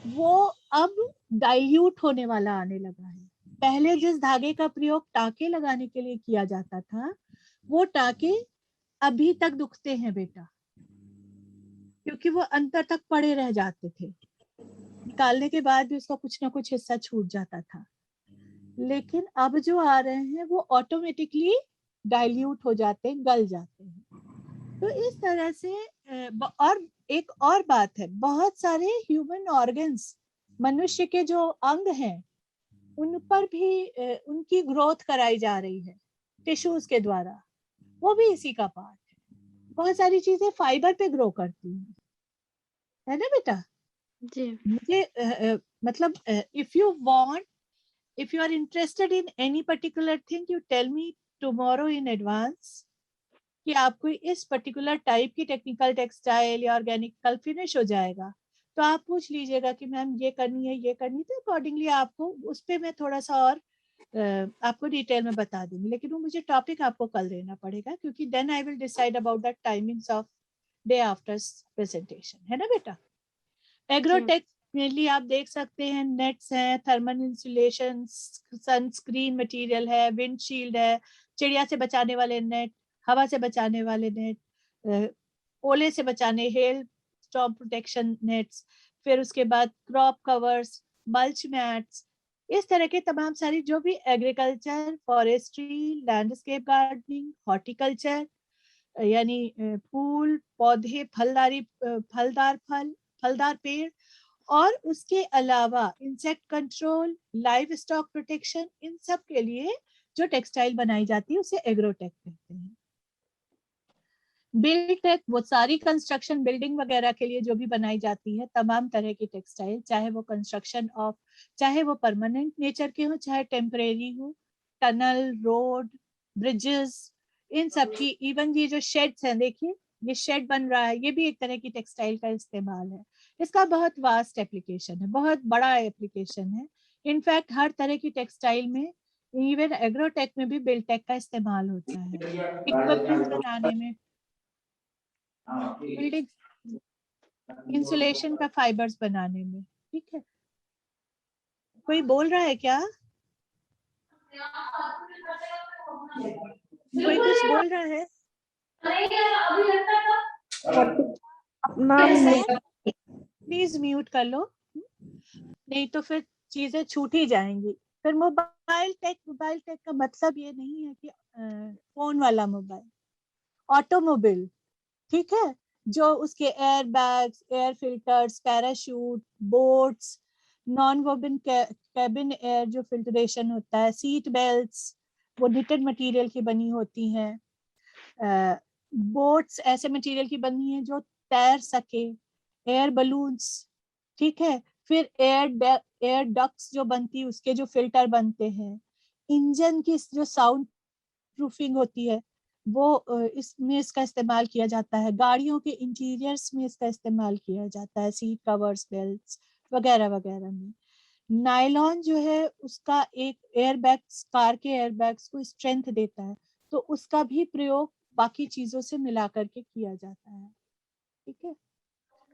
वो अब डाइल्यूट होने वाला आने लगा है। पहले जिस धागे का प्रयोग टाके लगाने के लिए किया जाता था, वो टाके अभी तक दुखते हैं बेटा, क्योंकि वो अंतर तक पड़े रह जाते थे, निकालने के बाद भी उसका कुछ ना कुछ हिस्सा छूट जाता था। लेकिन अब जो आ रहे हैं वो ऑटोमेटिकली डाइल्यूट हो जाते हैं, गल जाते हैं। तो इस तरह से और एक और बात है, बहुत सारे ह्यूमन ऑर्गन्स, मनुष्य के जो अंग हैं, उन पर भी उनकी ग्रोथ कराई जा रही है टिश्यूज के द्वारा, वो भी इसी का पार्ट है। बहुत सारी चीजें फाइबर पे ग्रो करती हैं, है ना बेटा जी। मुझे मतलब if you are interested in any particular thing, you tell me tomorrow in advance कि आपको इस पर्टिकुलर टाइप की टेक्निकल टेक्सटाइल या ऑर्गेनिक कल फिनिश हो जाएगा, तो आप पूछ लीजिएगा कि मैम ये करनी है, ये करनी, तो अकॉर्डिंगली आपको उस पे मैं थोड़ा सा और आपको डिटेल में बता दूंगी। लेकिन वो मुझे टॉपिक आपको कल देना पड़ेगा, क्योंकि then I will decide about the timings of day after presentation, है ना बेटा। एग्रोटेक मेनली आप देख सकते हैं, नेट्स हैं, थर्मल इंसुलेशन, सनस्क्रीन मटेरियल है, विंडशील्ड है, चिड़िया से बचाने वाले नेट, हवा से बचाने वाले नेट, ओले से बचाने, हेल स्टॉर्म प्रोटेक्शन नेट्स, फिर उसके बाद क्रॉप कवर्स, मल्च मैट्स, इस तरह के तमाम सारी जो भी agriculture, forestry, landscape gardening, horticulture यानी फूल पौधे, फलदार पेड़, और उसके अलावा insect control, livestock protection, इन सब के लिए जो टेक्सटाइल बनाई जाती है उसे एग्रोटेक कहते हैं। बिल्डटेक वो सारी कंस्ट्रक्शन, बिल्डिंग वगैरह के लिए जो भी बनाई जाती है तमाम तरह की टेक्सटाइल, चाहे वो कंस्ट्रक्शन ऑफ, चाहे वो परमानेंट नेचर के हो, चाहे टेम्परेरी हो, टनल, रोड, ब्रिजेस, इन सब की, इवन ये जो शेड्स हैं, देखिए ये शेड बन रहा है, ये भी एक तरह की टेक्सटाइल का इस्तेमाल है। इसका बहुत वास्ट एप्लीकेशन है, बहुत बड़ा एप्लीकेशन है। इनफैक्ट हर तरह की टेक्सटाइल में, इवन एग्रोटेक में भी बिल्डटेक का इस्तेमाल होता है, इक्विपमेंट्स बनाने में, बिल्डिंग इंसुलेशन का फाइबर्स बनाने में। ठीक है, कोई बोल रहा है क्या? कोई कुछ बोल रहा है? प्लीज म्यूट कर लो, नहीं तो फिर चीजें छूट ही जाएंगी। फिर मोबाइल टेक का मतलब ये नहीं है कि फोन वाला मोबाइल, ऑटोमोबाइल, ठीक है, जो उसके air bags, air filters, parachute, boats, non woven cabin air जो फिल्ट्रेशन होता है, सीट बेल्ट्स वो निटेड मटेरियल की बनी होती हैं, बोट्स ऐसे मटेरियल की बनी है जो तैर सके, एयर बलून्स, ठीक है, फिर एयर डक्ट्स जो बनती है उसके जो फिल्टर बनते हैं, इंजन की जो साउंड प्रूफिंग होती है वो इसमें इसका इस्तेमाल किया जाता है, गाड़ियों के इंटीरियर्स में इसका इस्तेमाल किया जाता है, सीट कवर्स, बेल्ट्स वगैरह वगैरह में। नायलॉन जो है उसका एक एयरबैग्स, कार के एयरबैग्स को स्ट्रेंथ देता है, तो उसका भी प्रयोग बाकी चीजों से मिला करके किया जाता है, ठीक है।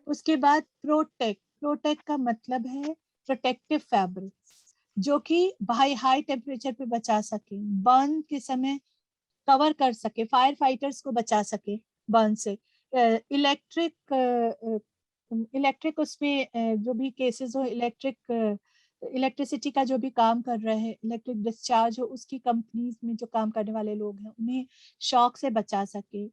उसके बाद प्रोटेक्ट, प्रोटेक्ट का मतलब है प्रोटेक्टिव फैब्रिक, जो कि हाई टेम्परेचर पे बचा सके, बर्न के समय कवर कर सके, फायर फाइटर्स को बचा सके बर्न से, इलेक्ट्रिक उसमें जो भी केसेस हो, इलेक्ट्रिसिटी का जो भी काम कर रहे हैं, इलेक्ट्रिक डिस्चार्ज हो, उसकी कंपनीज में जो काम करने वाले लोग हैं उन्हें शॉक से बचा सके।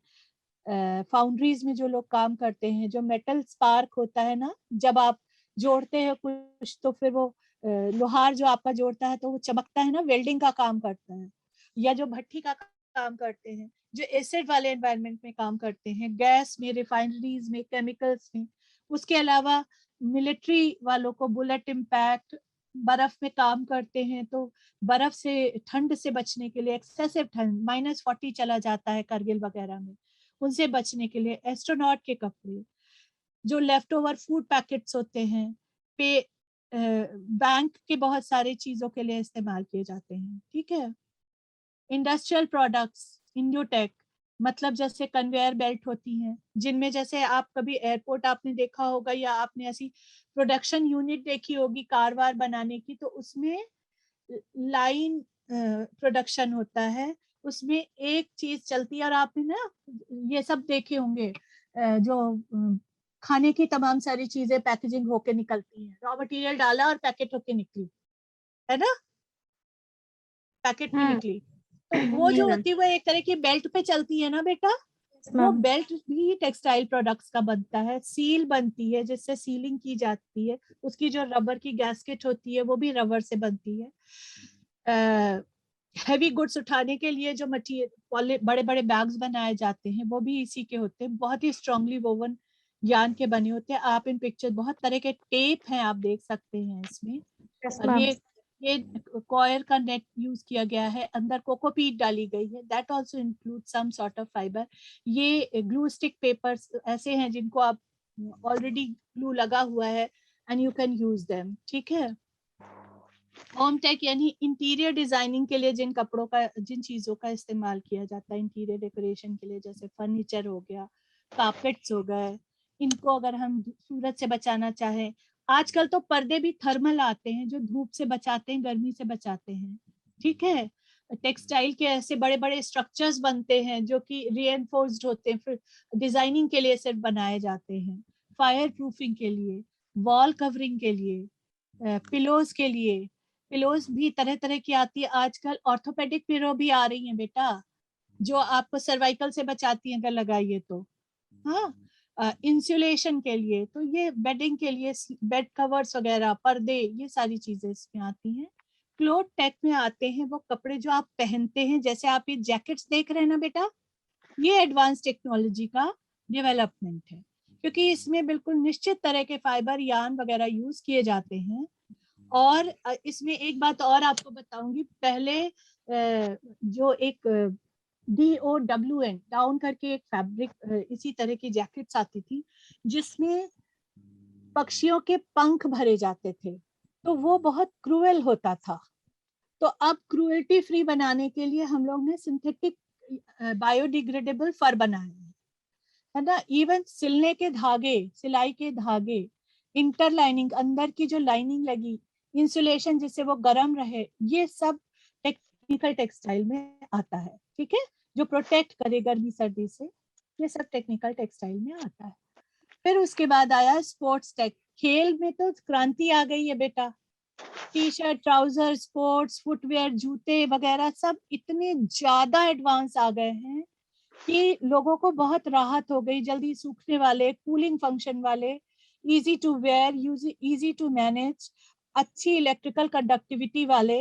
फाउंड्रीज में जो लोग काम करते हैं, जो मेटल स्पार्क होता है ना, जब आप जोड़ते हैं कुछ तो फिर वो लोहार जो आपका जोड़ता है तो वो चमकता है ना, वेल्डिंग का काम करता है, या जो भट्ठी का काम करते हैं, जो एसिड वाले एनवायरनमेंट में काम करते हैं, गैस में, रिफाइनरीज में, केमिकल्स में। उसके अलावा मिलिट्री वालों को बुलेट इम्पैक्ट, बर्फ में काम करते हैं तो बर्फ से, ठंड से बचने के लिए, एक्सेसिव ठंड -40 चला जाता है करगिल वगैरह में, उनसे बचने के लिए एस्ट्रोनॉट के कपड़े, जो लेफ्ट ओवर फूड पैकेट्स होते हैं, बैंक के बहुत सारे चीजों के लिए इस्तेमाल किए जाते हैं, ठीक है। इंडस्ट्रियल प्रोडक्ट्स, इंडोटेक, मतलब जैसे कन्वेयर बेल्ट होती हैं, जिनमें जैसे आप कभी एयरपोर्ट आपने देखा होगा या आपने ऐसी प्रोडक्शन यूनिट देखी होगी कार वार बनाने की, तो उसमें लाइन प्रोडक्शन होता है, उसमें एक चीज चलती है, और आपने ना ये सब देखे होंगे, जो खाने की तमाम सारी चीजें पैकेजिंग होके निकलती हैं, रॉ मटेरियल डाला और पैकेट होके निकली, है ना, पैकेट में निकली, तो वो जो होती है वो एक तरह की बेल्ट पे चलती है ना बेटा, वो बेल्ट भी टेक्सटाइल प्रोडक्ट्स का बनता है, सील बनती है जिससे सीलिंग की जाती है, उसकी जो रबर की गैस्केट होती है वो भी रबर से बनती है। हैवी गुड्स उठाने के लिए जो मटीरियल, बड़े बड़े बैग्स बनाए जाते हैं वो भी इसी के होते हैं, बहुत ही स्ट्रांगली वोवन यार्न के बने होते हैं। आप इन पिक्चर, बहुत तरह के टेप हैं आप देख सकते हैं इसमें, और ये कॉयर का नेट यूज किया गया है, अंदर कोकोपीट डाली गई है, that also include some sort of fibre. ये ग्लू स्टिक पेपर्स ऐसे हैं जिनको आप ऑलरेडी ग्लू लगा हुआ है and you can use them, ठीक है। होम टेक यानी इंटीरियर डिजाइनिंग के लिए जिन कपड़ों का, जिन चीजों का इस्तेमाल किया जाता है इंटीरियर डेकोरेशन के लिए, जैसे फर्नीचर हो गया, कारपेट्स हो गए, इनको अगर हम सूरज से बचाना चाहें, आजकल तो पर्दे भी थर्मल आते हैं जो धूप से बचाते हैं, गर्मी से बचाते हैं, ठीक है। टेक्सटाइल के ऐसे बड़े बड़े स्ट्रक्चर्स बनते हैं जो कि रीएनफोर्स्ड होते हैं, फिर डिजाइनिंग के लिए सिर्फ बनाए जाते हैं, फायर प्रूफिंग के लिए, वॉल कवरिंग के लिए, पिलोज के लिए। पिलोज भी तरह तरह की आती है आजकल, ऑर्थोपेडिक पिलो भी आ रही है बेटा, जो आपको सर्वाइकल से बचाती है अगर लगाइए तो, हाँ। इंसुलेशन के लिए, तो ये बेडिंग के लिए, बेड कवर्स वगैरह, पर्दे, ये सारी चीजें इसमें आती हैं। क्लोथ टेक में आते हैं वो कपड़े जो आप पहनते हैं, जैसे आप ये जैकेट्स देख रहे हैं ना बेटा, ये एडवांस टेक्नोलॉजी का डेवलपमेंट है, क्योंकि इसमें बिल्कुल निश्चित तरह के फाइबर, यार्न वगैरह यूज किए जाते हैं। और इसमें एक बात और आपको बताऊंगी, पहले जो एक DOWN डाउन करके एक फैब्रिक, इसी तरह की जैकेट्स आती थी जिसमें पक्षियों के पंख भरे जाते थे, तो वो बहुत क्रूएल होता था। तो अब क्रूएल्टी फ्री बनाने के लिए हम लोग ने सिंथेटिक बायोडिग्रेडेबल फर बनाए है ना। इवन सिलने के धागे, सिलाई के धागे, इंटरलाइनिंग, अंदर की जो लाइनिंग लगी, इंसुलेशन जिससे वो गर्म रहे, ये सब टेक्निकल टेक्सटाइल में आता है, ठीक है, जो प्रोटेक्ट करे गर्मी सर्दी से, ये सब टेक्निकल टेक्सटाइल में आता है। फिर उसके बाद आया स्पोर्ट्स टेक, खेल में तो क्रांति आ गई है बेटा, T shirt, trouser, sports footwear, जूते वगैरह सब इतने ज्यादा एडवांस आ गए हैं कि लोगों को बहुत राहत हो गई, जल्दी सूखने वाले, कूलिंग फंक्शन वाले, easy to wear, easy to manage, अच्छी इलेक्ट्रिकल कंडक्टिविटी वाले,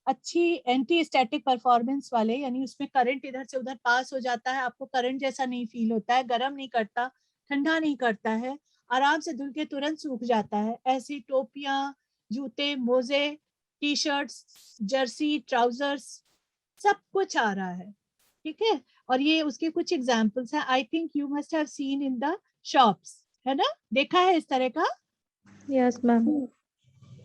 अच्छी एंटी स्टैटिक परफॉर्मेंस वाले, यानी उसमें करंट इधर से उधर पास हो जाता है, आपको करंट जैसा नहीं फील होता है, गर्म नहीं करता, ठंडा नहीं करता है, आराम से धुल के तुरंत सूख जाता है। ऐसी टोपियां, जूते, मोजे, टी शर्ट्स, जर्सी, ट्राउजर्स, सब कुछ आ रहा है। ठीक है, और ये उसके कुछ एग्जाम्पल्स हैं। I think you must have seen in the shops, है ना, देखा है इस तरह का? Yes ma'am.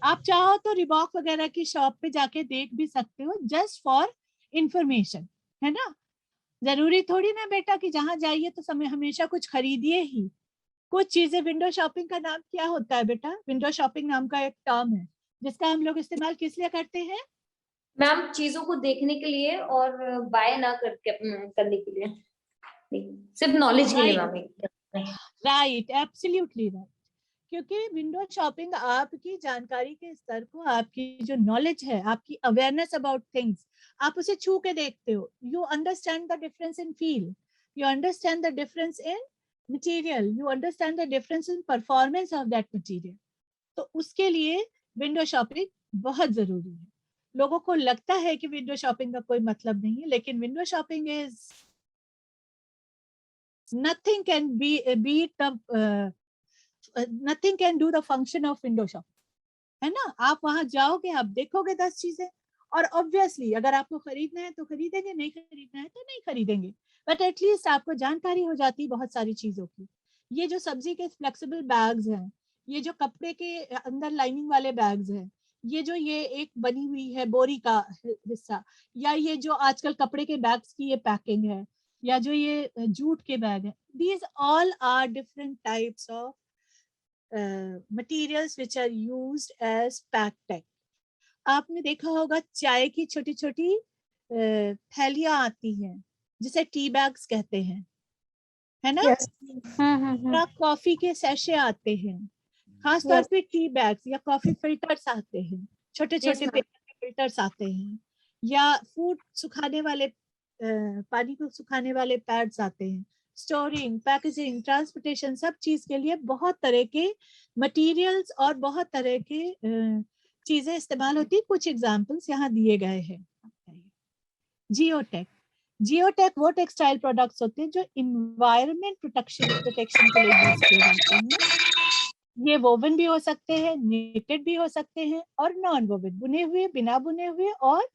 आप चाहो तो रिबॉक वगैरह की शॉप पे जाके देख भी सकते हो, जस्ट फॉर इंफॉर्मेशन, है ना। जरूरी थोड़ी ना बेटा कि जहां जाइए तो समय हमेशा कुछ खरीदिए ही। कुछ चीजें, विंडो शॉपिंग का नाम क्या होता है बेटा? विंडो शॉपिंग नाम का एक टर्म है जिसका हम लोग इस्तेमाल किस लिए करते हैं? मैम चीजों को देखने के लिए और बाय ना करके करने के लिए, सिर्फ नॉलेज के लिए मैम। Right, absolutely right. क्योंकि विंडो शॉपिंग आपकी जानकारी के स्तर को, आपकी जो नॉलेज है, आपकी अवेयरनेस अबाउट थिंग्स, आप उसे छू के देखते हो। You understand the difference in feel, you understand the difference in material, you understand the difference in performance of that material. तो उसके लिए विंडो शॉपिंग बहुत जरूरी है। लोगों को लगता है कि विंडो शॉपिंग का कोई मतलब नहीं है, लेकिन window shopping is nothing can beat the nothing can do the function of window shop, है ना। आप वहां जाओगे, आप देखोगे 10 चीजें, और ऑब्वियसली अगर आपको खरीदना है तो खरीदेंगे, नहीं खरीदना है तो नहीं खरीदेंगे, बट एटलीस्ट आपको जानकारी हो जाती है बहुत सारी चीजों की। ये जो सब्जी के फ्लेक्सिबल बैग्स हैं, ये जो कपड़े के अंदर लाइनिंग वाले बैग्स हैं, ये एक बनी हुई है बोरी का हिस्सा, या ये जो आजकल कपड़े के बैग्स की ये पैकिंग है, या जो ये जूट के बैग है, these all are different types of materials which are used as pack tech। आपने देखा होगा चाय की छोटी छोटी थैलियां आती हैं जिसे टी बैग्स कहते हैं, है ना। यस। या कॉफी के सैशे आते हैं, खासतौर पे टी बैग्स या कॉफी फिल्टर्स आते हैं, छोटे छोटे पेपर के फिल्टर्स आते हैं, या फूड सुखाने वाले पानी को सुखाने वाले पैड्स आते हैं। स्टोरिंग, पैकेजिंग, ट्रांसपोर्टेशन, सब चीज के लिए बहुत तरह के मटेरियल्स और बहुत तरह के चीजें इस्तेमाल होती है। कुछ एग्जांपल्स यहाँ दिए गए हैं। जियोटेक, जियोटेक वो टेक्सटाइल प्रोडक्ट्स होते हैं जो इन्वायरमेंट प्रोटेक्शन के लिए यूज किए जाते हैं। ये वोवन भी हो सकते हैं, निटेड भी हो सकते हैं, और नॉन वोवन, बुने हुए, बिना बुने हुए, और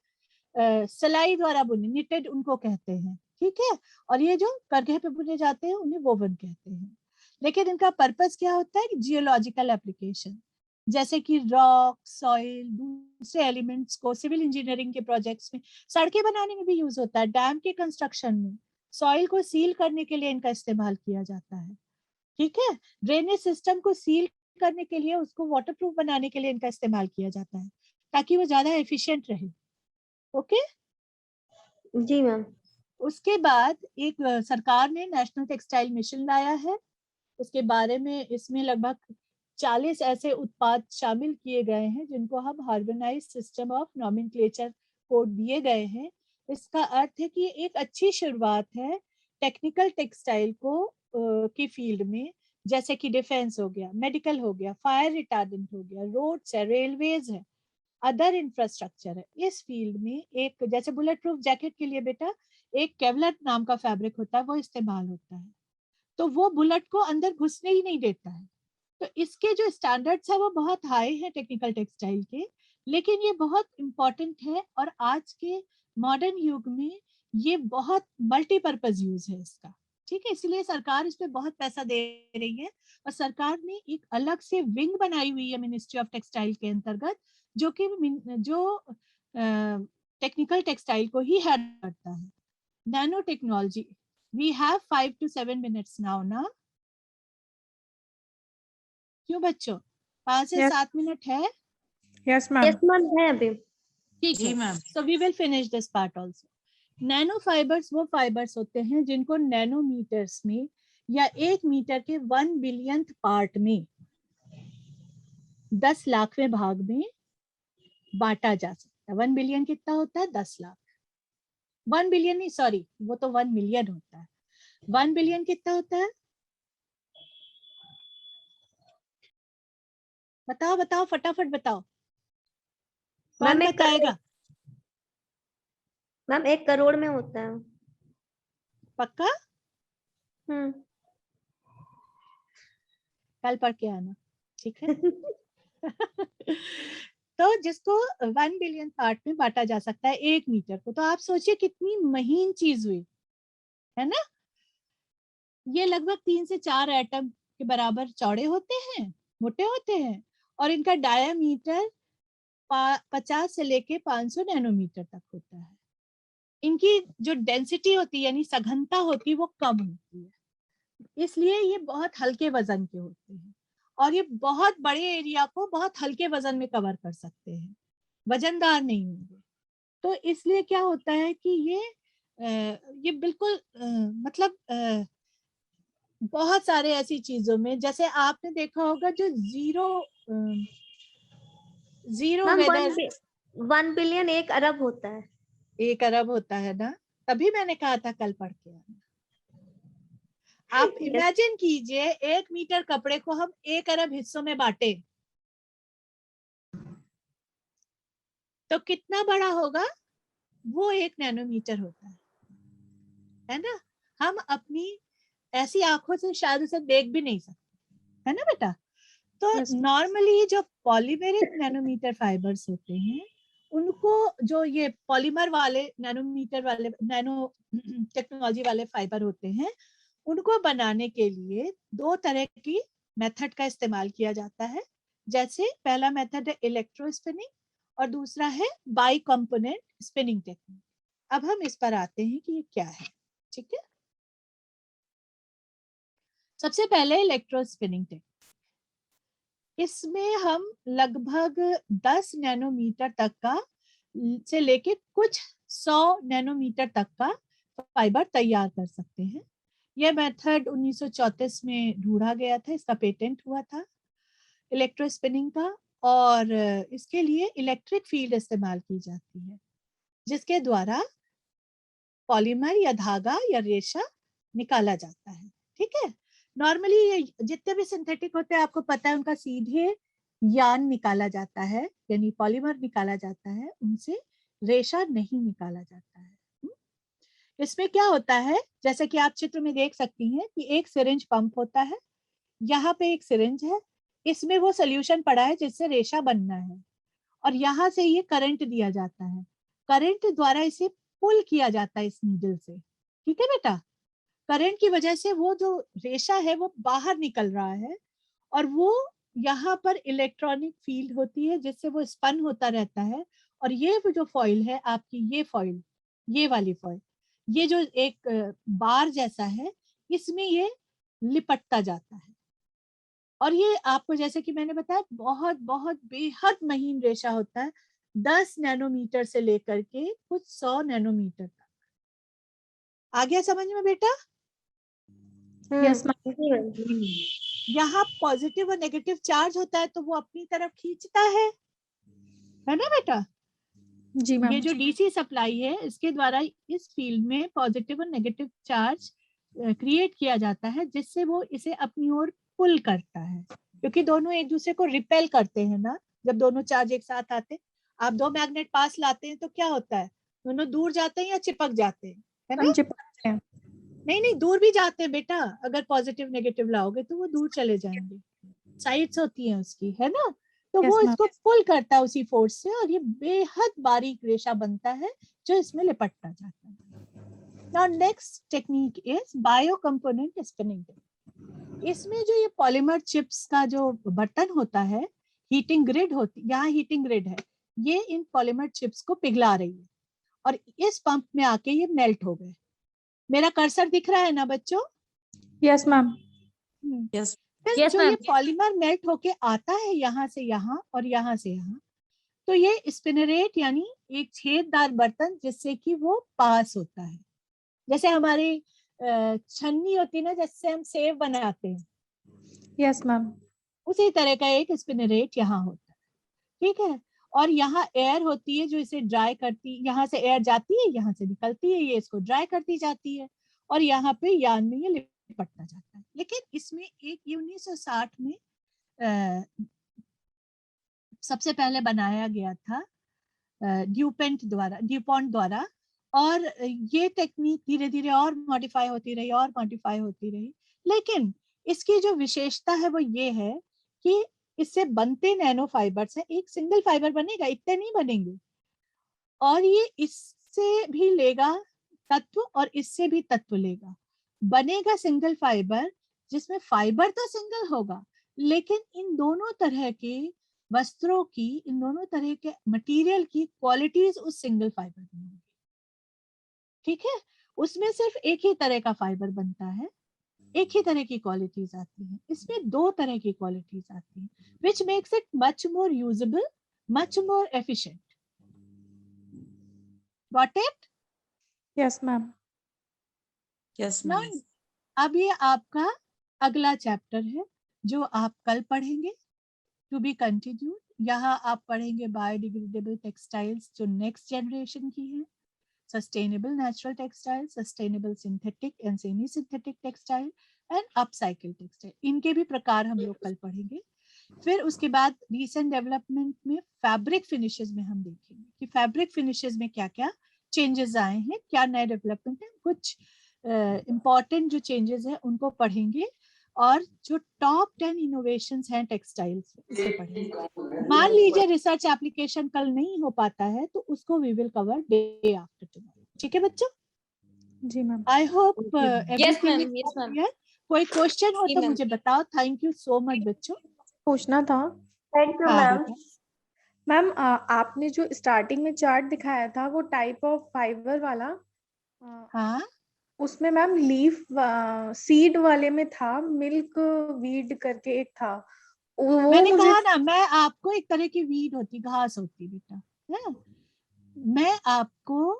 सिलाई द्वारा बुने, निटेड उनको कहते हैं। ठीक है, और ये जो करघे पे बुने जाते हैं उन्हें वोवन कहते हैं। लेकिन इनका पर्पस क्या होता है? जियोलॉजिकल एप्लीकेशन, जैसे कि रॉक, सॉइल, दूसरे एलिमेंट्स को सिविल इंजीनियरिंग के प्रोजेक्ट्स में, सड़कें बनाने में भी यूज होता है, डैम के कंस्ट्रक्शन में, सॉइल को सील करने के लिए इनका इस्तेमाल किया जाता है। ठीक है, ड्रेनेज सिस्टम को सील करने के लिए, उसको वाटरप्रूफ बनाने के लिए इनका इस्तेमाल किया जाता है, ताकि वो ज्यादा एफिशिएंट रहे। ओके जी मैम। उसके बाद एक सरकार ने नेशनल टेक्सटाइल मिशन लाया है। इसके बारे में, इसमें लगभग 40 ऐसे उत्पाद शामिल किए गए हैं जिनको हम harmonise system of nomenclature code दिए गए हैं। इसका अर्थ है कि एक अच्छी शुरुआत है टेक्निकल टेक्सटाइल को की फील्ड में, जैसे कि डिफेंस हो गया, मेडिकल हो गया, फायर रिटार्डेंट हो गया, रोड्स है, रेलवेज है, अदर इंफ्रास्ट्रक्चर है। इस फील्ड में एक, जैसे बुलेट प्रूफ जैकेट के लिए बेटा एक केवलर नाम का फैब्रिक होता है, वो इस्तेमाल होता है, तो वो बुलेट को अंदर घुसने ही नहीं देता है। तो इसके जो स्टैंडर्ड्स है वो बहुत हाई है टेक्निकल टेक्सटाइल के, लेकिन ये बहुत इंपॉर्टेंट है, और आज के मॉडर्न युग में ये बहुत मल्टीपर्पज यूज है इसका। ठीक है, इसलिए सरकार इस पे बहुत पैसा दे रही है, और सरकार ने एक अलग से विंग बनाई हुई है मिनिस्ट्री ऑफ टेक्सटाइल के अंतर्गत, जो कि जो टेक्निकल टेक्सटाइल को ही हेड करता है। Nano technology, we have 5 to 7 minutes now ना, क्यों बच्चों? 5 से 7 मिनट है। Yes ma'am. यस मैम है अभी। ठीक जी है, ma'am. so we will finish this part also। Nano fibres वो फाइबर्स होते हैं जिनको नैनोमीटर्स में या 1 मीटर के 1 बिलियंथ पार्ट में, 10 लाखवें भाग में बांटा जा सकता है। 1 बिलियन कितना होता है? 10 लाख। 1 बिलियन नहीं, सॉरी, वो तो 1 मिलियन होता है। 1 बिलियन कितना होता है? बताओ बताओ, फटाफट बताओ, कौन मैम बताएगा? मैम 1 करोड़ में होता है। पक्का? हम्म। कल पढ़ के आना, ठीक है? तो जिसको 1 बिलियन पार्ट में बांटा जा सकता है 1 मीटर को, तो आप सोचिए कितनी महीन चीज हुई, है ना? ये लगभग 3 से 4 एटम के बराबर चौड़े होते हैं, मोटे होते हैं, और इनका डायामीटर 50 से लेके 500 नैनोमीटर तक होता है। इनकी जो डेंसिटी होती है यानी सघनता होती है वो कम होती है, इसलिए ये बहुत हल्के वजन के होते हैं और ये बहुत बड़े एरिया को बहुत हल्के वजन में कवर कर सकते हैं, वजनदार नहीं होंगे। तो इसलिए क्या होता है कि ये बिल्कुल मतलब बहुत सारे ऐसी चीजों में, जैसे आपने देखा होगा जो जीरो मैम वेदर 1 बिलियन 1 अरब होता है। 1 अरब होता है ना, तभी मैंने कहा था कल पढ़ के आना। आप इमेजिन कीजिए 1 मीटर कपड़े को हम 1 अरब हिस्सों में बांटे तो कितना बड़ा होगा? वो 1 नैनोमीटर होता है ना? हम अपनी ऐसी आंखों से शायद उसे देख भी नहीं सकते, है ना बेटा? तो नॉर्मली जो पॉलीमेरिक नैनोमीटर फाइबर्स होते हैं उनको, जो ये पॉलीमर वाले नैनोमीटर वाले नैनो टेक्नोलॉजी वाले फाइबर होते हैं, उनको बनाने के लिए 2 तरह की मेथड का इस्तेमाल किया जाता है। जैसे पहला मेथड है इलेक्ट्रो स्पिनिंग और दूसरा है बाई कंपोनेंट स्पिनिंग टेक्निक। अब हम इस पर आते हैं कि ये क्या है, ठीक है? सबसे पहले इलेक्ट्रो स्पिनिंग टेक्निक, इसमें हम लगभग 10 नैनोमीटर तक का से लेके कुछ 100 नैनोमीटर तक का फाइबर तैयार कर सकते हैं। यह मेथड 1934 में ढूंढा गया था, इसका पेटेंट हुआ था इलेक्ट्रो स्पिनिंग का, और इसके लिए इलेक्ट्रिक फील्ड इस्तेमाल की जाती है जिसके द्वारा पॉलीमर या धागा या रेशा निकाला जाता है, ठीक है? नॉर्मली ये जितने भी सिंथेटिक होते हैं आपको पता है उनका सीधे यान निकाला जाता है, यानी पॉलीमर निकाला जाता है, उनसे रेशा नहीं निकाला जाता है। इसमें क्या होता है, जैसे कि आप चित्र में देख सकती हैं कि एक सिरिंज पंप होता है, यहाँ पे एक सिरिंज है, इसमें वो सोल्यूशन पड़ा है जिससे रेशा बनना है, और यहाँ से ये करंट दिया जाता है, करंट द्वारा इसे पुल किया जाता है इस नीडल से, ठीक है बेटा? करंट की वजह से वो जो रेशा है वो बाहर निकल रहा है, और वो यहाँ पर इलेक्ट्रॉनिक फील्ड होती है जिससे वो स्पन होता रहता है, और ये जो फॉइल है आपकी, ये फॉइल, ये वाली फॉइल, ये जो एक बार जैसा है, इसमें ये लिपटता जाता है, और ये आपको जैसे कि मैंने बताया बहुत बहुत बेहद महीन रेशा होता है, 10 नैनोमीटर से लेकर के कुछ 100 नैनोमीटर तक। आ गया समझ में बेटा? यस यहाँ पॉजिटिव और नेगेटिव चार्ज होता है तो वो अपनी तरफ खींचता है ना बेटा? जी मैम। ये जो डीसी सप्लाई है इसके द्वारा इस फील्ड में पॉजिटिव और नेगेटिव चार्ज क्रिएट किया जाता है जिससे वो इसे अपनी ओर पुल करता है, क्योंकि दोनों एक दूसरे को रिपेल करते हैं ना। जब दोनों चार्ज एक साथ आते हैं, आप 2 मैग्नेट पास लाते हैं तो क्या होता है, दोनों दूर जाते हैं या चिपक जाते हैं, है ना? चिपकते हैं। नहीं, दूर भी जाते हैं बेटा, अगर पॉजिटिव नेगेटिव लाओगे तो वो दूर चले जाएंगे, साइड्स होती हैं उसकी, है ना? तो वो इसको पुल करता है उसी फोर्स से, और ये बेहद बारीक रेशा बनता है जो इसमें लिपटता जाता है। Now next technique is biocomponent spinning technique. इसमें जो ये पॉलीमर चिप्स का जो बर्तन होता है, हीटिंग ग्रिड होती, यहाँ हीटिंग ग्रिड है, ये इन पॉलीमर चिप्स को पिघला रही है और इस पंप में आके ये मेल्ट हो गए। मेरा कर्सर दिख रहा है ना बच्चों? Yes ma'am. यस Yes, जो ये ma'am. पॉलीमर मेल्ट होके आता है यहाँ से यहाँ और यहाँ से यहाँ, तो ये स्पिनरेट यानी एक छेददार बर्तन जिससे कि वो पास होता है, जैसे हमारी छन्नी होती है ना जिससे हम सेव बनाते हैं, यस मैम। उसी तरह का एक स्पिनरेट यहाँ होता है, ठीक है? और यहाँ एयर होती है जो इसे ड्राई करती, यहाँ से एयर जाती है, यहाँ से निकलती है, ये इसको ड्राई करती जाती है और यहाँ पे यार्न में ये लिपटता जाता है। लेकिन इसमें एक 1960 में सबसे पहले बनाया गया था ड्यूपॉन्ट द्वारा, और ये टेक्निक धीरे धीरे और मॉडिफाई होती रही, लेकिन इसकी जो विशेषता है वो ये है कि इससे बनते नैनो फाइबर्स है, एक सिंगल फाइबर बनेगा, इतने नहीं बनेंगे, और ये इससे भी लेगा तत्व और इससे भी तत्व लेगा, बनेगा सिंगल फाइबर जिसमें फाइबर तो सिंगल होगा लेकिन इन दोनों तरह के वस्त्रों की, इन दोनों तरह के मटेरियल की क्वालिटीज उस सिंगल फाइबर में होगी। ठीक है, उसमें सिर्फ एक ही तरह का फाइबर बनता है, एक ही तरह की क्वालिटीज आती हैं, इसमें दो तरह की क्वालिटीज आती हैं, which makes it much more usable, much more efficient. Got it? Yes, ma'am. Yes Now, ma'am. अब ये आपका अगला चैप्टर है जो आप कल पढ़ेंगे, टू बी कंटिन्यूड। यहाँ आप पढ़ेंगे बायोडिग्रेडेबल टेक्सटाइल्स जो नेक्स्ट जनरेशन की है, sustainable natural textile, sustainable synthetic and semi synthetic textile and upcycle textile, इनके भी प्रकार हम लोग कल पढ़ेंगे। फिर उसके बाद रिसेंट डेवलपमेंट में फैब्रिक फिनिशेस में हम देखेंगे कि फैब्रिक फिनिशेस में क्या क्या चेंजेस आए हैं, क्या नए डेवलपमेंट है, कुछ इम्पॉर्टेंट जो चेंजेस हैं उनको पढ़ेंगे, और जो टॉप 10 इनोवेशंस हैं टेक्सटाइल्स उसे पढ़ेंगे। मान लीजिए रिसर्च एप्लीकेशन कल नहीं हो पाता है तो उसको we will cover day after tomorrow. ठीक है बच्चों? जी ma'am. I hope Yes, ma'am. Yes, ma'am. कोई क्वेश्चन हो जी, तो ma'am. मुझे बताओ। थैंक यू सो मच बच्चों। पूछना था थैंक यू हाँ मैम। बेटा। मैम, आपने जो स्टार्टिंग में चार्ट दिखाया था वो टाइप ऑफ फाइबर वाला, हाँ उसमें मैम लीफ सीड वाले में था, मिल्क वीड करके एक था, वो मैंने मुझे कहा ना, मैं आपको एक तरह की वीड होती, घास होती बेटा, है? मैं आपको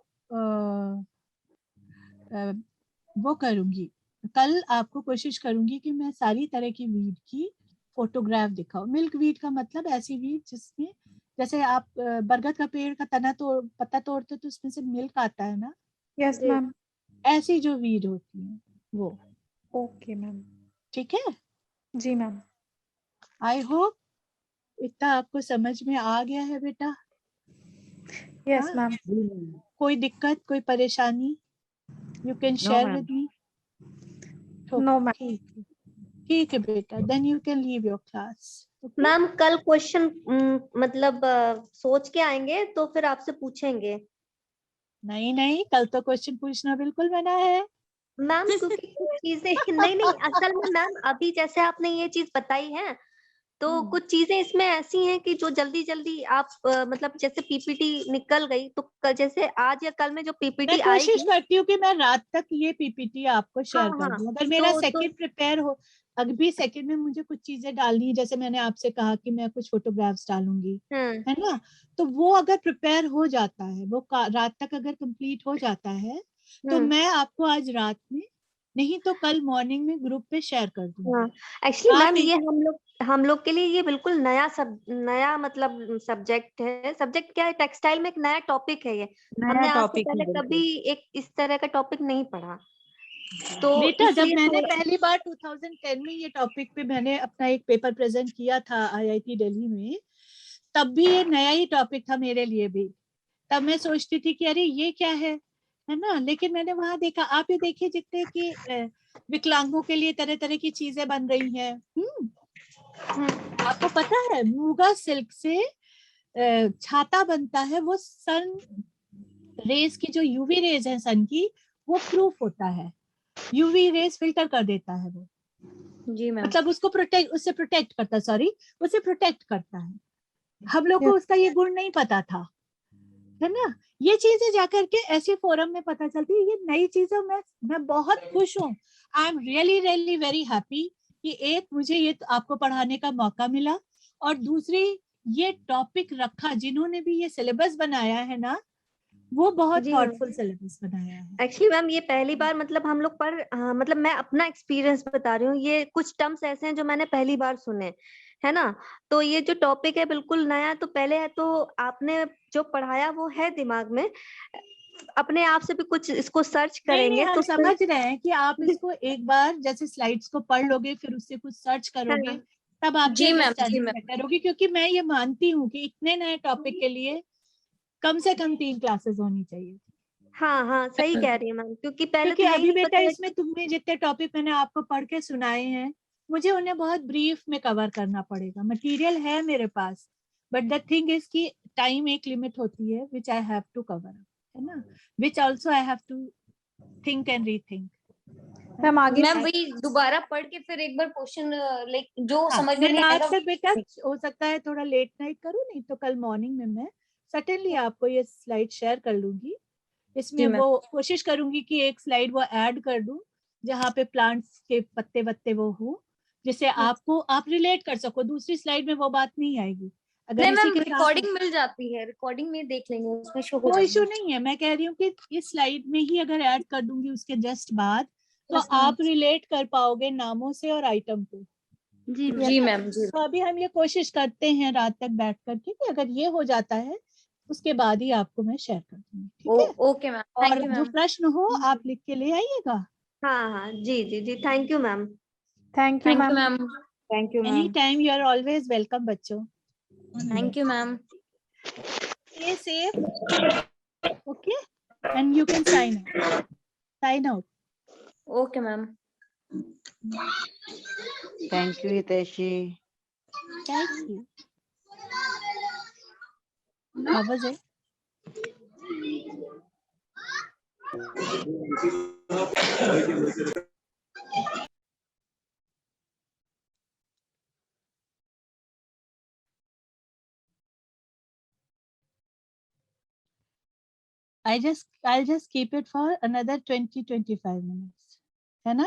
वो करूंगी, कल आपको कोशिश करूंगी कि मैं सारी तरह की वीड की फोटोग्राफ दिखाऊं। मिल्क वीड का मतलब ऐसी वीड जिसमें, जैसे आप बरगद का पेड़ का पत्ता तोड़ते तो उसमें से मिल्क आता है ना, यस मैम। ऐसी जो वीड होती है वो। Okay ma'am. ठीक है जी मैम। आई होप इतना आपको समझ में आ गया है बेटा। यस हाँ? मैम। कोई दिक्कत, कोई परेशानी, you can No, share ma'am. With me. No ma'am. ठीक है बेटा, then you can leave your class. Ma'am कल क्वेश्चन मतलब सोच के आएंगे तो फिर आपसे पूछेंगे। नहीं नहीं, कल तो क्वेश्चन पूछना बिल्कुल मना है। मैम क्योंकि कुछ चीजें नहीं असल में मैम अभी जैसे आपने ये चीज बताई है तो कुछ चीजें इसमें ऐसी हैं कि जो जल्दी जल्दी आप मतलब जैसे पीपीटी निकल गई तो जैसे आज या कल में जो मैं पीपीटी कोशिश आएगी। करती हूँ कि मैं रात तक ये पीपीटी आपको शेयर कर दूं। अगर मेरा सेकंड प्रिपेयर हो, अभी सेकंड में मुझे कुछ चीजें डालनी है, जैसे मैंने आपसे कहा कि मैं कुछ फोटोग्राफ्स डालूंगी, है ना, तो वो अगर प्रिपेयर हो जाता है, वो रात तक अगर कंप्लीट हो जाता है तो मैं आपको आज रात में, नहीं तो कल मॉर्निंग में ग्रुप पे शेयर कर दूंगी। एक्चुअली मैम ये हम लोग के लिए ये बिल्कुल नया मतलब सब्जेक्ट है। सब्जेक्ट क्या है, टेक्सटाइल में एक नया टॉपिक है ये। हमने आज से पहले कभी एक इस तरह का टॉपिक नहीं पढ़ा। तो बेटा जब मैंने पहली बार 2010 में ये टॉपिक पे मैंने अपना एक पेपर प्रेजेंट किया था आईआईटी दिल्ली में, तब भी ये नया ही टॉपिक था मेरे लिए भी। तब मैं सोचती थी कि अरे ये क्या है ना, लेकिन मैंने वहां देखा, आप ये देखिए जितने कि विकलांगों के लिए तरह तरह की चीजें बन रही हैं। आपको पता है मूगा सिल्क से छाता बनता है, वो सन रेज की जो यूवी रेज है सन की, वो प्रूफ होता है, यूवी रेज फिल्टर कर देता है वो। जी मैम। मतलब उससे प्रोटेक्ट करता है। हम लोग को उसका ये गुण नहीं पता था, है ना। ये चीजें जाकर के ऐसे फोरम में पता चलती है, ये नई चीजें। मैं बहुत खुश हूँ। I am really really very happy कि एक मुझे ये आपको पढ़ाने का मौका मिला, और दूसरी ये टॉपिक रखा, जिन्होंने भी ये सिलेबस बनाया है ना, वो बहुत थॉटफुल सिलेबस बनाया है। एक्चुअली मैम ये पहली बार मतलब हम लोग मतलब मैं अपना एक्सपीरियंस बता रही हूँ, ये कुछ टर्म्स ऐसे हैं जो मैंने पहली बार सुने। है ना। तो ये जो टॉपिक है बिल्कुल नया, तो पहले है तो आपने जो पढ़ाया वो है दिमाग में, अपने आप से भी कुछ इसको सर्च नहीं करेंगे हम तो समझ रहे हैं कि आप इसको एक बार जैसे स्लाइड्स को पढ़ लोगे, फिर उससे कुछ सर्च करोगे, हाँ तब आपकी जी मैम, जी अंडरस्टैंडिंग मैम। बेटर होगी। क्योंकि मैं ये मानती हूँ कि इतने नए टॉपिक के लिए कम से कम 3 क्लासेस होनी चाहिए। हाँ हाँ सही कह रही है मैम, क्योंकि पहले क्योंकि तो यही अभी नहीं बेटा पता है इसमें तुमने जितने टॉपिक मैंने आपको पढ़ के सुनाए हैं, मुझे उन्हें बहुत ब्रीफ में कवर करना पड़ेगा। मटेरियल है मेरे पास, बट द थिंग इज कि टाइम एक लिमिट होती है which I have to cover, है ना, which also I have to think and rethink. Ma'am आगे मैम वही दोबारा पढ़ के फिर एक बार क्वेश्चन लाइक जो हाँ, समझ में मैं नहीं रात आएगा। तक बेटा हो सकता है थोड़ा लेट नाइट करूँ, नहीं तो कल मॉर्निंग में मैं सर्टेनली आपको ये स्लाइड शेयर कर लूंगी। इसमें जी मैम। वो कोशिश करूंगी कि एक स्लाइड वो ऐड कर दूं जहाँ पे प्लांट्स के पत्ते वत्ते वो हो, जिससे आपको आप रिलेट कर सको। दूसरी स्लाइड में वो बात नहीं आएगी। अगर नहीं इसी मैम, के साथ रिकॉर्डिंग मिल जाती है, रिकॉर्डिंग में देख लेंगे, उसमें शो हो कोई इशू जाएगा। नहीं है, मैं कह रही हूँ कि इस स्लाइड में ही अगर ऐड कर दूंगी उसके जस्ट बाद, तो Yes, ma'am. आप रिलेट कर पाओगे नामों से और आइटम को। जी जी मैम, जी। तो अभी हम ये कोशिश करते हैं रात तक बैठ करके कि अगर ये हो जाता है उसके बाद ही आपको मैं शेयर कर दूंगी, ठीक है। ओके मैम, थैंक और यू जो मैम। प्रश्न हो आप लिख के ले आइएगा। हाँ हाँ जी जी जी, thank you ma'am. Thank you thank you ma'am. Ma'am. Thank you any ma'am. Time you are always welcome बच्चों। Thank you ma'am. Stay safe, okay, and you can sign out. Okay ma'am. Thank you Hitaishi. Thank you. How was it? I'll just keep it for another 20-25 minutes, है ना?